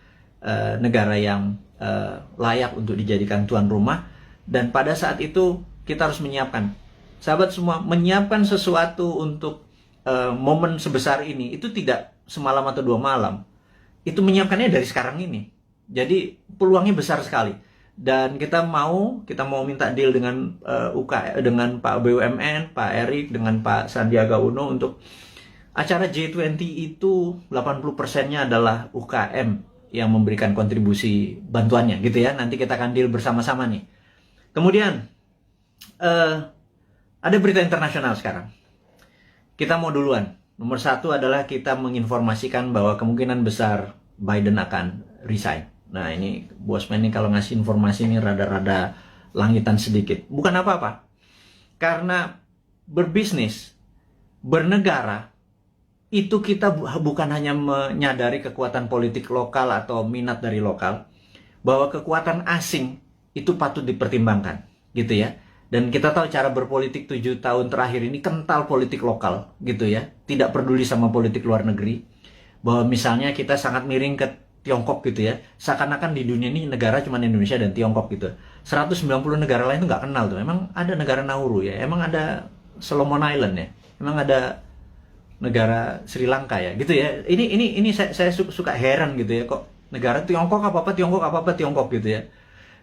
negara yang layak untuk dijadikan tuan rumah. Dan pada saat itu kita harus menyiapkan, sahabat semua, menyiapkan sesuatu untuk momen sebesar ini itu tidak semalam atau 2 malam. Itu menyiapkannya dari sekarang ini. Jadi peluangnya besar sekali. Dan kita mau minta deal dengan dengan Pak BUMN, Pak Erik, dengan Pak Sandiaga Uno untuk acara G20 itu 80%-nya adalah UKM yang memberikan kontribusi bantuannya gitu ya. Nanti kita akan deal bersama-sama nih. Kemudian ada berita internasional sekarang. Kita mau duluan. Nomor 1 adalah kita menginformasikan bahwa kemungkinan besar Biden akan resign. Nah ini Bosman ini kalau ngasih informasi ini rada-rada langitan sedikit. Bukan apa-apa. Karena berbisnis, bernegara, itu kita bukan hanya menyadari kekuatan politik lokal atau minat dari lokal, bahwa kekuatan asing itu patut dipertimbangkan, gitu ya. Dan kita tahu cara berpolitik 7 tahun terakhir ini kental politik lokal, gitu ya. Tidak peduli sama politik luar negeri. Bahwa misalnya kita sangat miring ke Tiongkok gitu ya, seakan-akan di dunia ini negara cuma Indonesia dan Tiongkok gitu. 190 negara lain tuh nggak kenal tuh. Emang ada negara Nauru ya, emang ada Solomon Island ya, emang ada negara Sri Lanka ya, gitu ya. Ini saya suka heran gitu ya, kok negara Tiongkok apa Tiongkok gitu ya.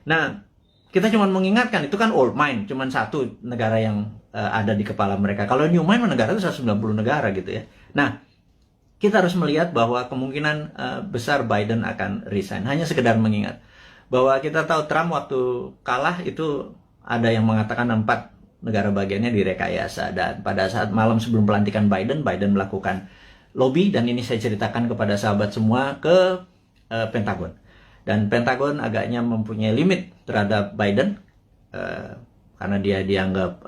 Nah, kita cuma mengingatkan itu kan old mind, cuma satu negara yang ada di kepala mereka. Kalau new mind negara itu 190 negara gitu ya. Nah, kita harus melihat bahwa kemungkinan besar Biden akan resign. Hanya sekedar mengingat bahwa kita tahu Trump waktu kalah itu ada yang mengatakan 4 negara bagiannya direkayasa. Dan pada saat malam sebelum pelantikan Biden melakukan lobby, dan ini saya ceritakan kepada sahabat semua, ke Pentagon. Dan Pentagon agaknya mempunyai limit terhadap Biden karena dia dianggap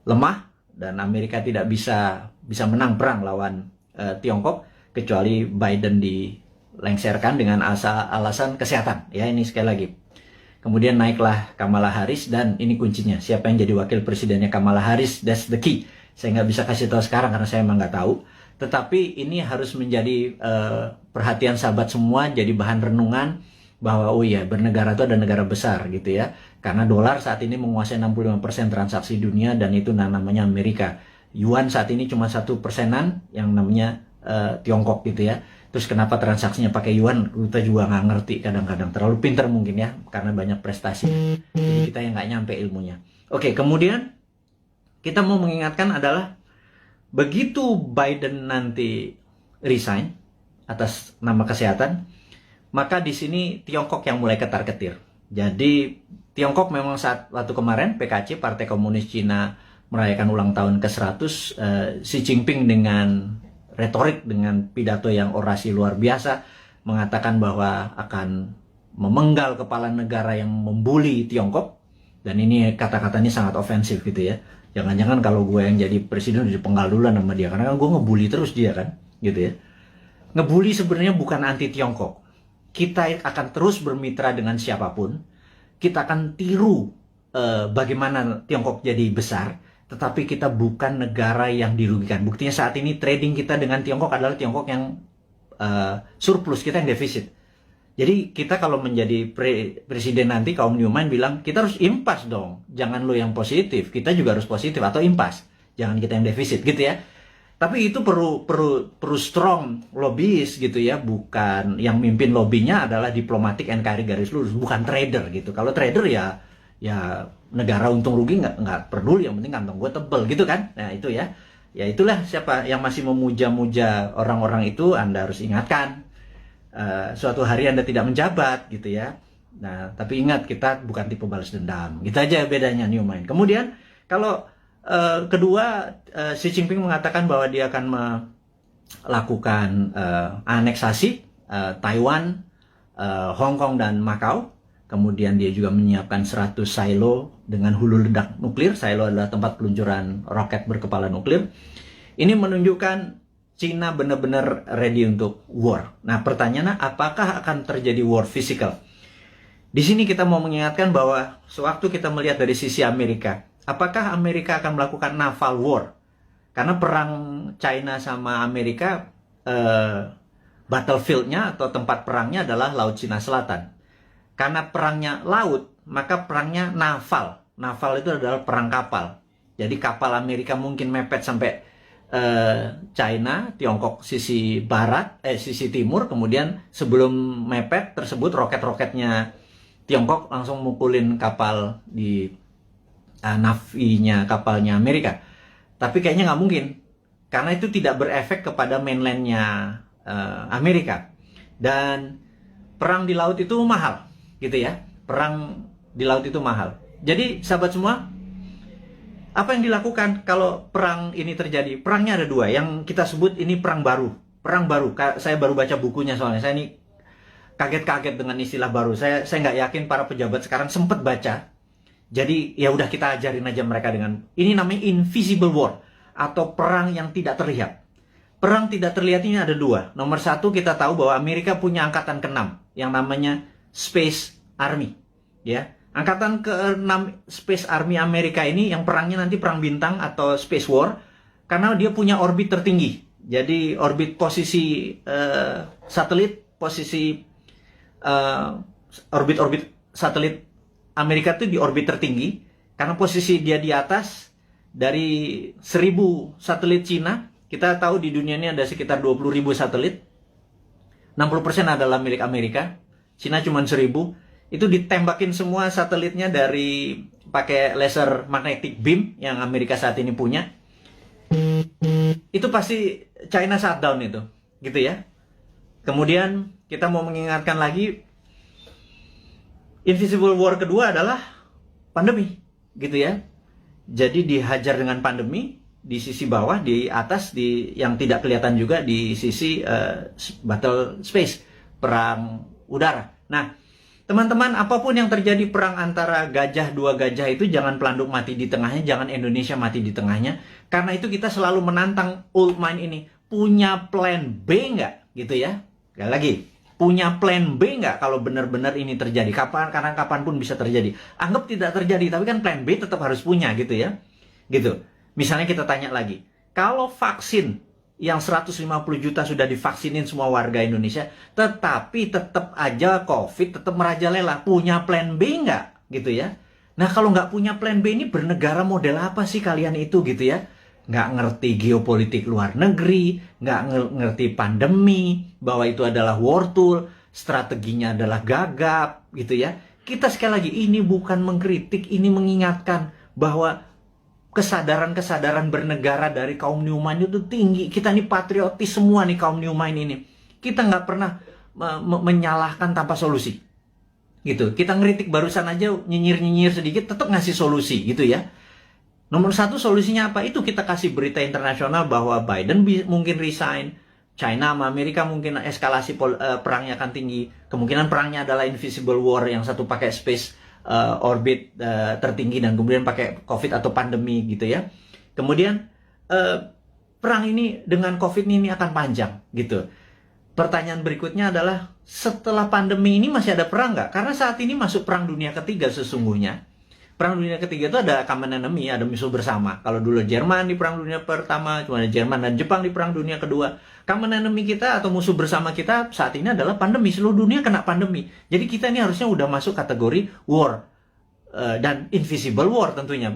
lemah, dan Amerika tidak bisa menang perang lawan Tiongkok kecuali Biden dilengsarkan dengan alasan kesehatan. Ya, ini sekali lagi. Kemudian naiklah Kamala Harris, dan ini kuncinya. Siapa yang jadi wakil presidennya Kamala Harris, that's the key. Saya nggak bisa kasih tahu sekarang karena saya emang nggak tahu. Tetapi ini harus menjadi perhatian sahabat semua, jadi bahan renungan bahwa oh iya, bernegara itu ada negara besar gitu ya. Karena dolar saat ini menguasai 65% transaksi dunia, dan itu namanya Amerika. Yuan saat ini cuma 1%-an yang namanya Tiongkok gitu ya. Terus kenapa transaksinya pakai yuan, kita juga nggak ngerti kadang-kadang. Terlalu pinter mungkin ya, karena banyak prestasi. Jadi kita yang nggak nyampe ilmunya. Oke, kemudian kita mau mengingatkan adalah begitu Biden nanti resign atas nama kesehatan, maka di sini Tiongkok yang mulai ketar-ketir. Jadi Tiongkok memang waktu kemarin PKC, Partai Komunis Cina, merayakan ulang tahun ke-100, Xi Jinping dengan retorik, dengan pidato yang orasi luar biasa, mengatakan bahwa akan memenggal kepala negara yang membuli Tiongkok. Dan ini kata-katanya sangat ofensif gitu ya. Jangan-jangan kalau gue yang jadi presiden dipenggal duluan sama dia, karena kan gue ngebully terus dia kan, gitu ya. Ngebully sebenarnya bukan anti Tiongkok. Kita akan terus bermitra dengan siapapun kita akan tiru bagaimana Tiongkok jadi besar, tetapi kita bukan negara yang dirugikan. Buktinya saat ini trading kita dengan Tiongkok adalah Tiongkok yang surplus, kita yang defisit. Jadi kita kalau menjadi presiden nanti, kaum Newman bilang, kita harus impas dong. Jangan lo yang positif, kita juga harus positif atau impas. Jangan kita yang defisit gitu ya. Tapi itu perlu strong lobbyis gitu ya. Bukan, yang mimpin lobbynya adalah diplomatik NKRI garis lurus, bukan trader gitu. Kalau trader ya negara untung rugi nggak peduli, yang penting kantong gue tebel gitu kan. Nah itu ya. Ya itulah, siapa yang masih memuja-muja orang-orang itu, Anda harus ingatkan. Suatu hari Anda tidak menjabat gitu ya. Nah, tapi ingat, kita bukan tipe balas dendam. Gitu aja bedanya Newman. Kemudian kalau kedua, Xi Jinping mengatakan bahwa dia akan melakukan aneksasi Taiwan, Hong Kong dan Macau. Kemudian dia juga menyiapkan 100 silo dengan hulu ledak nuklir. Silo adalah tempat peluncuran roket berkepala nuklir. Ini menunjukkan Cina benar-benar ready untuk war. Nah, pertanyaannya, apakah akan terjadi war physical? Di sini kita mau mengingatkan bahwa sewaktu kita melihat dari sisi Amerika, apakah Amerika akan melakukan naval war? Karena perang China sama Amerika, battlefield-nya atau tempat perangnya adalah Laut Cina Selatan. Karena perangnya laut, maka perangnya naval. Naval itu adalah perang kapal. Jadi kapal Amerika mungkin mepet sampai China, Tiongkok sisi barat, sisi timur, kemudian sebelum mepet tersebut roket-roketnya Tiongkok langsung mukulin kapal di navinya kapalnya Amerika. Tapi kayaknya nggak mungkin, karena itu tidak berefek kepada mainlandnya Amerika. Dan perang di laut itu mahal, gitu ya. Perang di laut itu mahal. Jadi sahabat semua, apa yang dilakukan kalau perang ini terjadi? Perangnya ada dua, yang kita sebut ini perang baru. Perang baru, saya baru baca bukunya soalnya. Saya ini kaget-kaget dengan istilah baru. Saya nggak yakin para pejabat sekarang sempat baca. Jadi ya udah, kita ajarin aja mereka dengan ini, namanya invisible war atau perang yang tidak terlihat. Perang tidak terlihat ini ada dua. Nomor satu, kita tahu bahwa Amerika punya angkatan ke-6 yang namanya Space Army, ya. Angkatan ke-6 Space Army Amerika ini yang perangnya nanti perang bintang atau Space War, karena dia punya orbit tertinggi. Jadi orbit posisi satelit, posisi orbit satelit Amerika itu di orbit tertinggi, karena posisi dia di atas dari 1000 satelit Cina. Kita tahu di dunia ini ada sekitar 20.000 satelit. 60% adalah milik Amerika. Cina cuma 1000. Itu ditembakin semua satelitnya dari pakai laser magnetic beam yang Amerika saat ini punya. Itu pasti China shutdown itu, gitu ya. Kemudian kita mau mengingatkan lagi, invisible war kedua adalah pandemi, gitu ya. Jadi dihajar dengan pandemi di sisi bawah, di atas, di yang tidak kelihatan juga di sisi battle space, perang udara. Nah, teman-teman, apapun yang terjadi perang antara dua gajah itu, jangan Pelanduk mati di tengahnya, jangan Indonesia mati di tengahnya. Karena itu kita selalu menantang old mind ini. Punya plan B nggak? Gitu ya. Sekali lagi, punya plan B nggak kalau benar-benar ini terjadi? Karena kapanpun bisa terjadi. Anggap tidak terjadi, tapi kan plan B tetap harus punya gitu ya. Gitu. Misalnya kita tanya lagi, kalau vaksin yang 150 juta sudah divaksinin semua warga Indonesia, tetapi tetap aja COVID tetap merajalela, punya plan B nggak? Gitu ya. Nah, kalau nggak punya plan B, ini bernegara model apa sih kalian itu, gitu ya? Nggak ngerti geopolitik luar negeri, nggak ngerti pandemi, bahwa itu adalah war tool, strateginya adalah gagap, gitu ya. Kita sekali lagi, ini bukan mengkritik, ini mengingatkan bahwa kesadaran-kesadaran bernegara dari kaum Newman itu tinggi. Kita nih patriotis semua nih kaum Newman ini. Kita nggak pernah menyalahkan tanpa solusi. Gitu. Kita ngeritik barusan aja, nyinyir-nyinyir sedikit, tetap ngasih solusi gitu ya. Nomor satu, solusinya apa? Itu kita kasih berita internasional bahwa Biden mungkin resign, China sama Amerika mungkin eskalasi perangnya akan tinggi. Kemungkinan perangnya adalah invisible war, yang satu pakai space orbit tertinggi dan kemudian pakai COVID atau pandemi gitu ya. Kemudian perang ini dengan COVID ini akan panjang gitu. pertanyaan berikutnya adalah, setelah pandemi ini masih ada perang nggak? Karena saat ini masuk perang dunia ketiga sesungguhnya. Perang dunia ketiga itu ada common enemy, ada musuh bersama. Kalau dulu Jerman di perang dunia pertama, cuma ada Jerman dan Jepang di perang dunia kedua. Common enemy kita atau musuh bersama kita saat ini adalah pandemi. Seluruh dunia kena pandemi. Jadi kita ini harusnya udah masuk kategori war. Dan invisible war tentunya.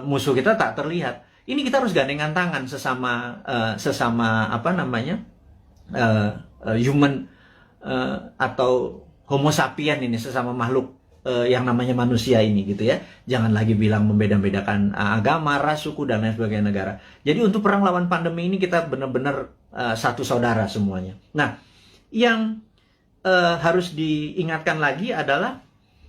Musuh kita tak terlihat. Ini kita harus gandengan tangan sesama apa namanya, human atau homo sapien ini, sesama makhluk yang namanya manusia ini gitu ya. Jangan lagi bilang membeda-bedakan agama, ras, suku dan lain sebagainya negara. Jadi untuk perang lawan pandemi ini kita benar-benar satu saudara semuanya. Nah, yang harus diingatkan lagi adalah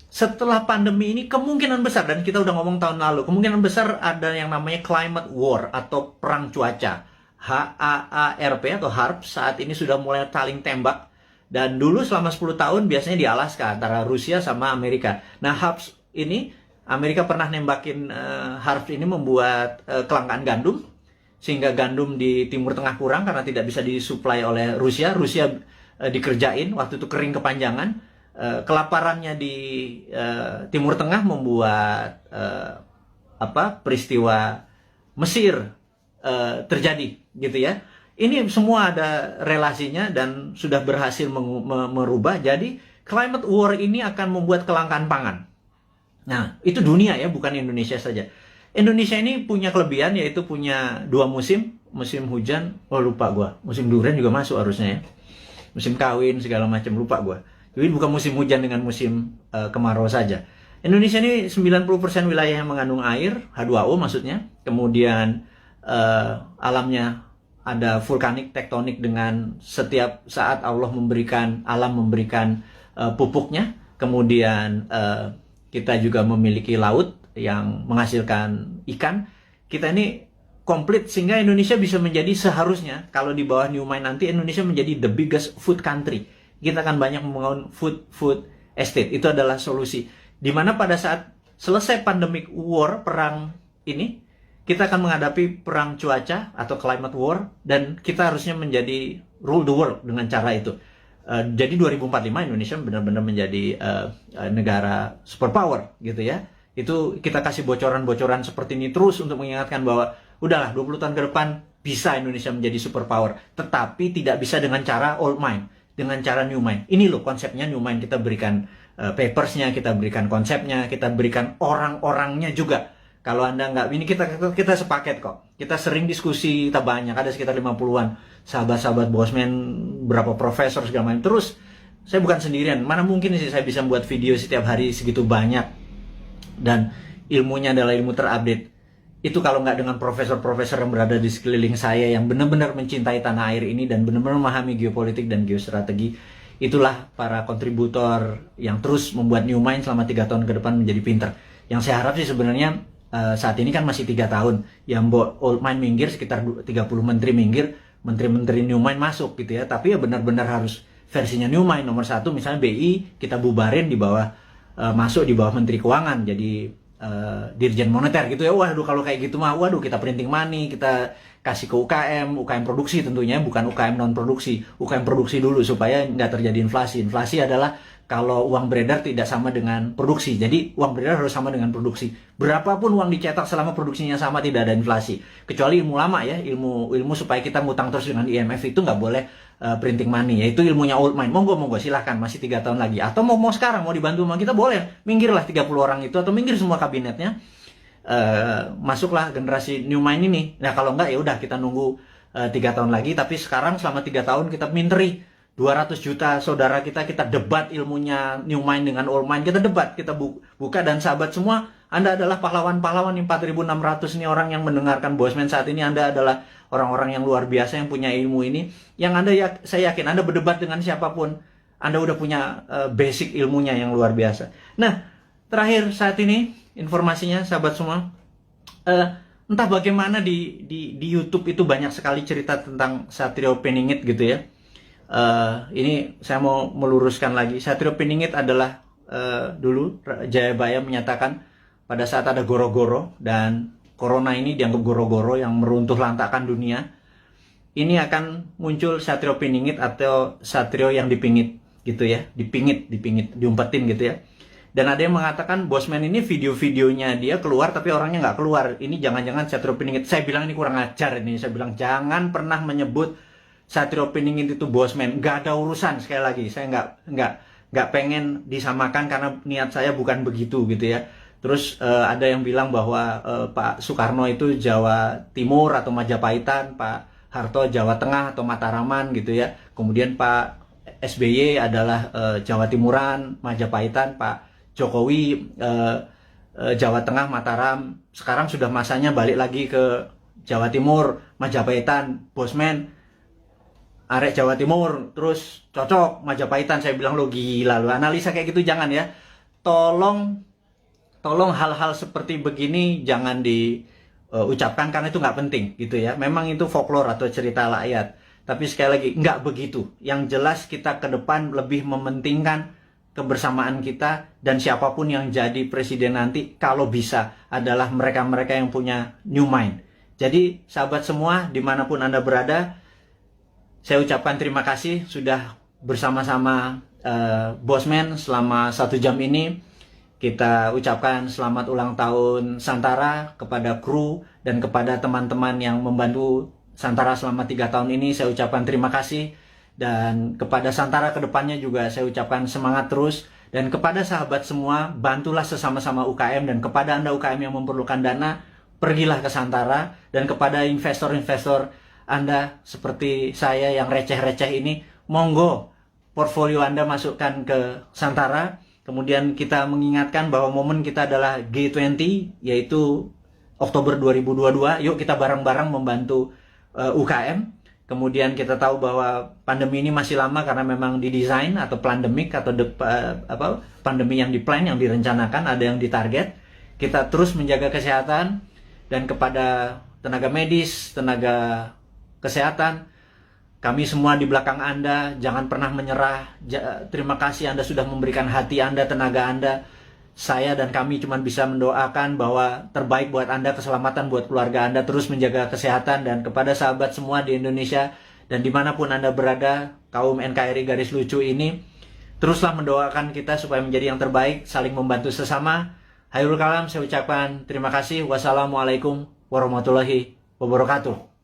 setelah pandemi ini kemungkinan besar, dan kita udah ngomong tahun lalu, kemungkinan besar ada yang namanya climate war atau perang cuaca. HAARP atau HARP saat ini sudah mulai saling tembak. Dan dulu selama 10 tahun biasanya di Alaska antara Rusia sama Amerika. Nah, HARP ini, Amerika pernah nembakin HARP ini membuat kelangkaan gandum. Sehingga gandum di Timur Tengah kurang karena tidak bisa disuplai oleh Rusia. Rusia dikerjain, waktu itu kering kepanjangan. Kelaparannya di Timur Tengah membuat peristiwa Mesir terjadi gitu ya. Ini semua ada relasinya dan sudah berhasil merubah. Jadi climate war ini akan membuat kelangkaan pangan. Nah, itu dunia ya, bukan Indonesia saja. Indonesia ini punya kelebihan, yaitu punya 2 musim. Musim hujan, lupa gua. Musim durian juga masuk harusnya ya. Musim kawin segala macam, lupa gua. Jadi bukan musim hujan dengan musim kemarau saja. Indonesia ini 90% wilayah yang mengandung air, H2O maksudnya. Kemudian alamnya ada vulkanik, tektonik, dengan setiap saat alam memberikan pupuknya. Kemudian kita juga memiliki laut yang menghasilkan ikan. Kita ini komplit sehingga Indonesia bisa menjadi, seharusnya kalau di bawah New Mind nanti, Indonesia menjadi the biggest food country. Kita akan banyak membangun food estate. Itu adalah solusi. Dimana pada saat selesai pandemic war, perang ini, kita akan menghadapi perang cuaca atau climate war, dan kita harusnya menjadi rule the world dengan cara itu. Jadi 2045 Indonesia benar-benar menjadi negara superpower gitu ya. Itu kita kasih bocoran-bocoran seperti ini terus untuk mengingatkan bahwa udahlah 20 tahun ke depan bisa Indonesia menjadi superpower. Tetapi tidak bisa dengan cara old mind, dengan cara new mind. Ini loh konsepnya new mind. Kita berikan papersnya, kita berikan konsepnya, kita berikan orang-orangnya juga. Kalau Anda nggak, ini kita sepaket kok. Kita sering diskusi, kita banyak, ada sekitar 50-an sahabat-sahabat Bosman, berapa profesor segala macam. Terus saya bukan sendirian. Mana mungkin sih saya bisa buat video setiap hari segitu banyak, dan ilmunya adalah ilmu terupdate. Itu kalau nggak dengan profesor-profesor yang berada di sekeliling saya yang benar-benar mencintai tanah air ini dan benar-benar memahami geopolitik dan geostrategi. Itulah para kontributor yang terus membuat New Mind selama 3 tahun ke depan menjadi pinter. Yang saya harap sih sebenarnya saat ini kan masih 3 tahun. Yang old mind minggir, sekitar 30 menteri minggir, menteri-menteri New Mind masuk gitu ya. Tapi ya benar-benar harus versinya New Mind. Nomor 1 misalnya BI kita bubarin di bawah, masuk di bawah Menteri Keuangan, jadi Dirjen Moneter gitu ya. Waduh, kalau kayak gitu mah, waduh, kita printing money, kita kasih ke UKM produksi tentunya, bukan UKM non produksi. UKM produksi dulu supaya nggak terjadi inflasi. Inflasi adalah kalau uang beredar tidak sama dengan produksi. Jadi uang beredar harus sama dengan produksi. Berapapun uang dicetak selama produksinya sama, tidak ada inflasi. Kecuali ilmu lama ya, ilmu supaya kita ngutang terus dengan IMF itu nggak boleh printing money. Yaitu ilmunya old mind. Monggo silahkan, masih 3 tahun lagi. Atau mau sekarang mau dibantu sama kita boleh. Minggirlah 30 orang itu, atau minggir semua kabinetnya. Masuklah generasi New Mind ini. Nah kalau enggak ya udah kita nunggu 3 tahun lagi. Tapi sekarang selama 3 tahun kita minteri 200 juta saudara kita debat ilmunya New Mind dengan Old Mind. Kita debat, kita buka, dan sahabat semua, Anda adalah pahlawan-pahlawan. 4.600 ini orang yang mendengarkan Bosman saat ini. Anda adalah orang-orang yang luar biasa yang punya ilmu ini. Yang Anda, saya yakin Anda berdebat dengan siapapun, Anda udah punya basic ilmunya yang luar biasa. Nah, terakhir saat ini informasinya sahabat semua, entah bagaimana di YouTube itu banyak sekali cerita tentang Satrio Piningit gitu ya. Ini saya mau meluruskan lagi. Satrio Piningit adalah dulu Jayabaya menyatakan pada saat ada goro-goro, dan corona ini dianggap goro-goro yang meruntuh lantakan dunia. ini akan muncul Satrio Piningit atau Satrio yang dipingit gitu ya, dipingit, diumpetin gitu ya. Dan ada yang mengatakan Bosman ini video-videonya dia keluar tapi orangnya nggak keluar. Ini jangan-jangan Satrio Piningit. Saya bilang ini kurang ajar ini. Saya bilang jangan pernah menyebut Satrio Piningit itu Bosman. Nggak ada urusan, sekali lagi. Saya nggak pengen disamakan karena niat saya bukan begitu gitu ya. Terus ada yang bilang bahwa Pak Soekarno itu Jawa Timur atau Majapahitan, Pak Harto Jawa Tengah atau Mataraman gitu ya. Kemudian Pak SBY adalah Jawa Timuran, Majapahitan, Pak Jokowi Jawa Tengah, Mataram. Sekarang sudah masanya balik lagi ke Jawa Timur, Majapahitan, Bosman, arek Jawa Timur, terus cocok Majapahitan. Saya bilang lo gila lo, analisa kayak gitu jangan ya. Tolong hal-hal seperti begini jangan diucapkan karena itu nggak penting gitu ya. Memang itu folklore atau cerita rakyat. Tapi sekali lagi nggak begitu. Yang jelas kita ke depan lebih mementingkan kebersamaan kita, dan siapapun yang jadi presiden nanti kalau bisa adalah mereka-mereka yang punya new mind. Jadi sahabat semua dimanapun Anda berada, saya ucapkan terima kasih sudah bersama-sama Bosman selama 1 jam ini. Kita ucapkan selamat ulang tahun Santara kepada kru dan kepada teman-teman yang membantu Santara selama 3 tahun ini. Saya ucapkan terima kasih. Dan kepada Santara kedepannya juga saya ucapkan semangat terus. Dan kepada sahabat semua, bantulah sesama-sama UKM. Dan kepada Anda UKM yang memerlukan dana, pergilah ke Santara. Dan kepada investor-investor Anda seperti saya yang receh-receh ini, monggo portfolio Anda masukkan ke Santara. Kemudian kita mengingatkan bahwa momen kita adalah G20, yaitu Oktober 2022. Yuk kita bareng-bareng membantu UKM. Kemudian kita tahu bahwa pandemi ini masih lama karena memang didesain atau pandemik atau pandemi yang diplan, yang direncanakan, ada yang ditarget. Kita terus menjaga kesehatan, dan kepada tenaga medis, tenaga kesehatan, kami semua di belakang Anda, jangan pernah menyerah. Terima kasih Anda sudah memberikan hati Anda, tenaga Anda. Saya dan kami cuma bisa mendoakan bahwa terbaik buat Anda, keselamatan buat keluarga Anda, terus menjaga kesehatan. Dan kepada sahabat semua di Indonesia dan dimanapun Anda berada, kaum NKRI garis lucu ini, teruslah mendoakan kita supaya menjadi yang terbaik, saling membantu sesama. Hairul kalam, saya ucapkan terima kasih. Wassalamualaikum warahmatullahi wabarakatuh.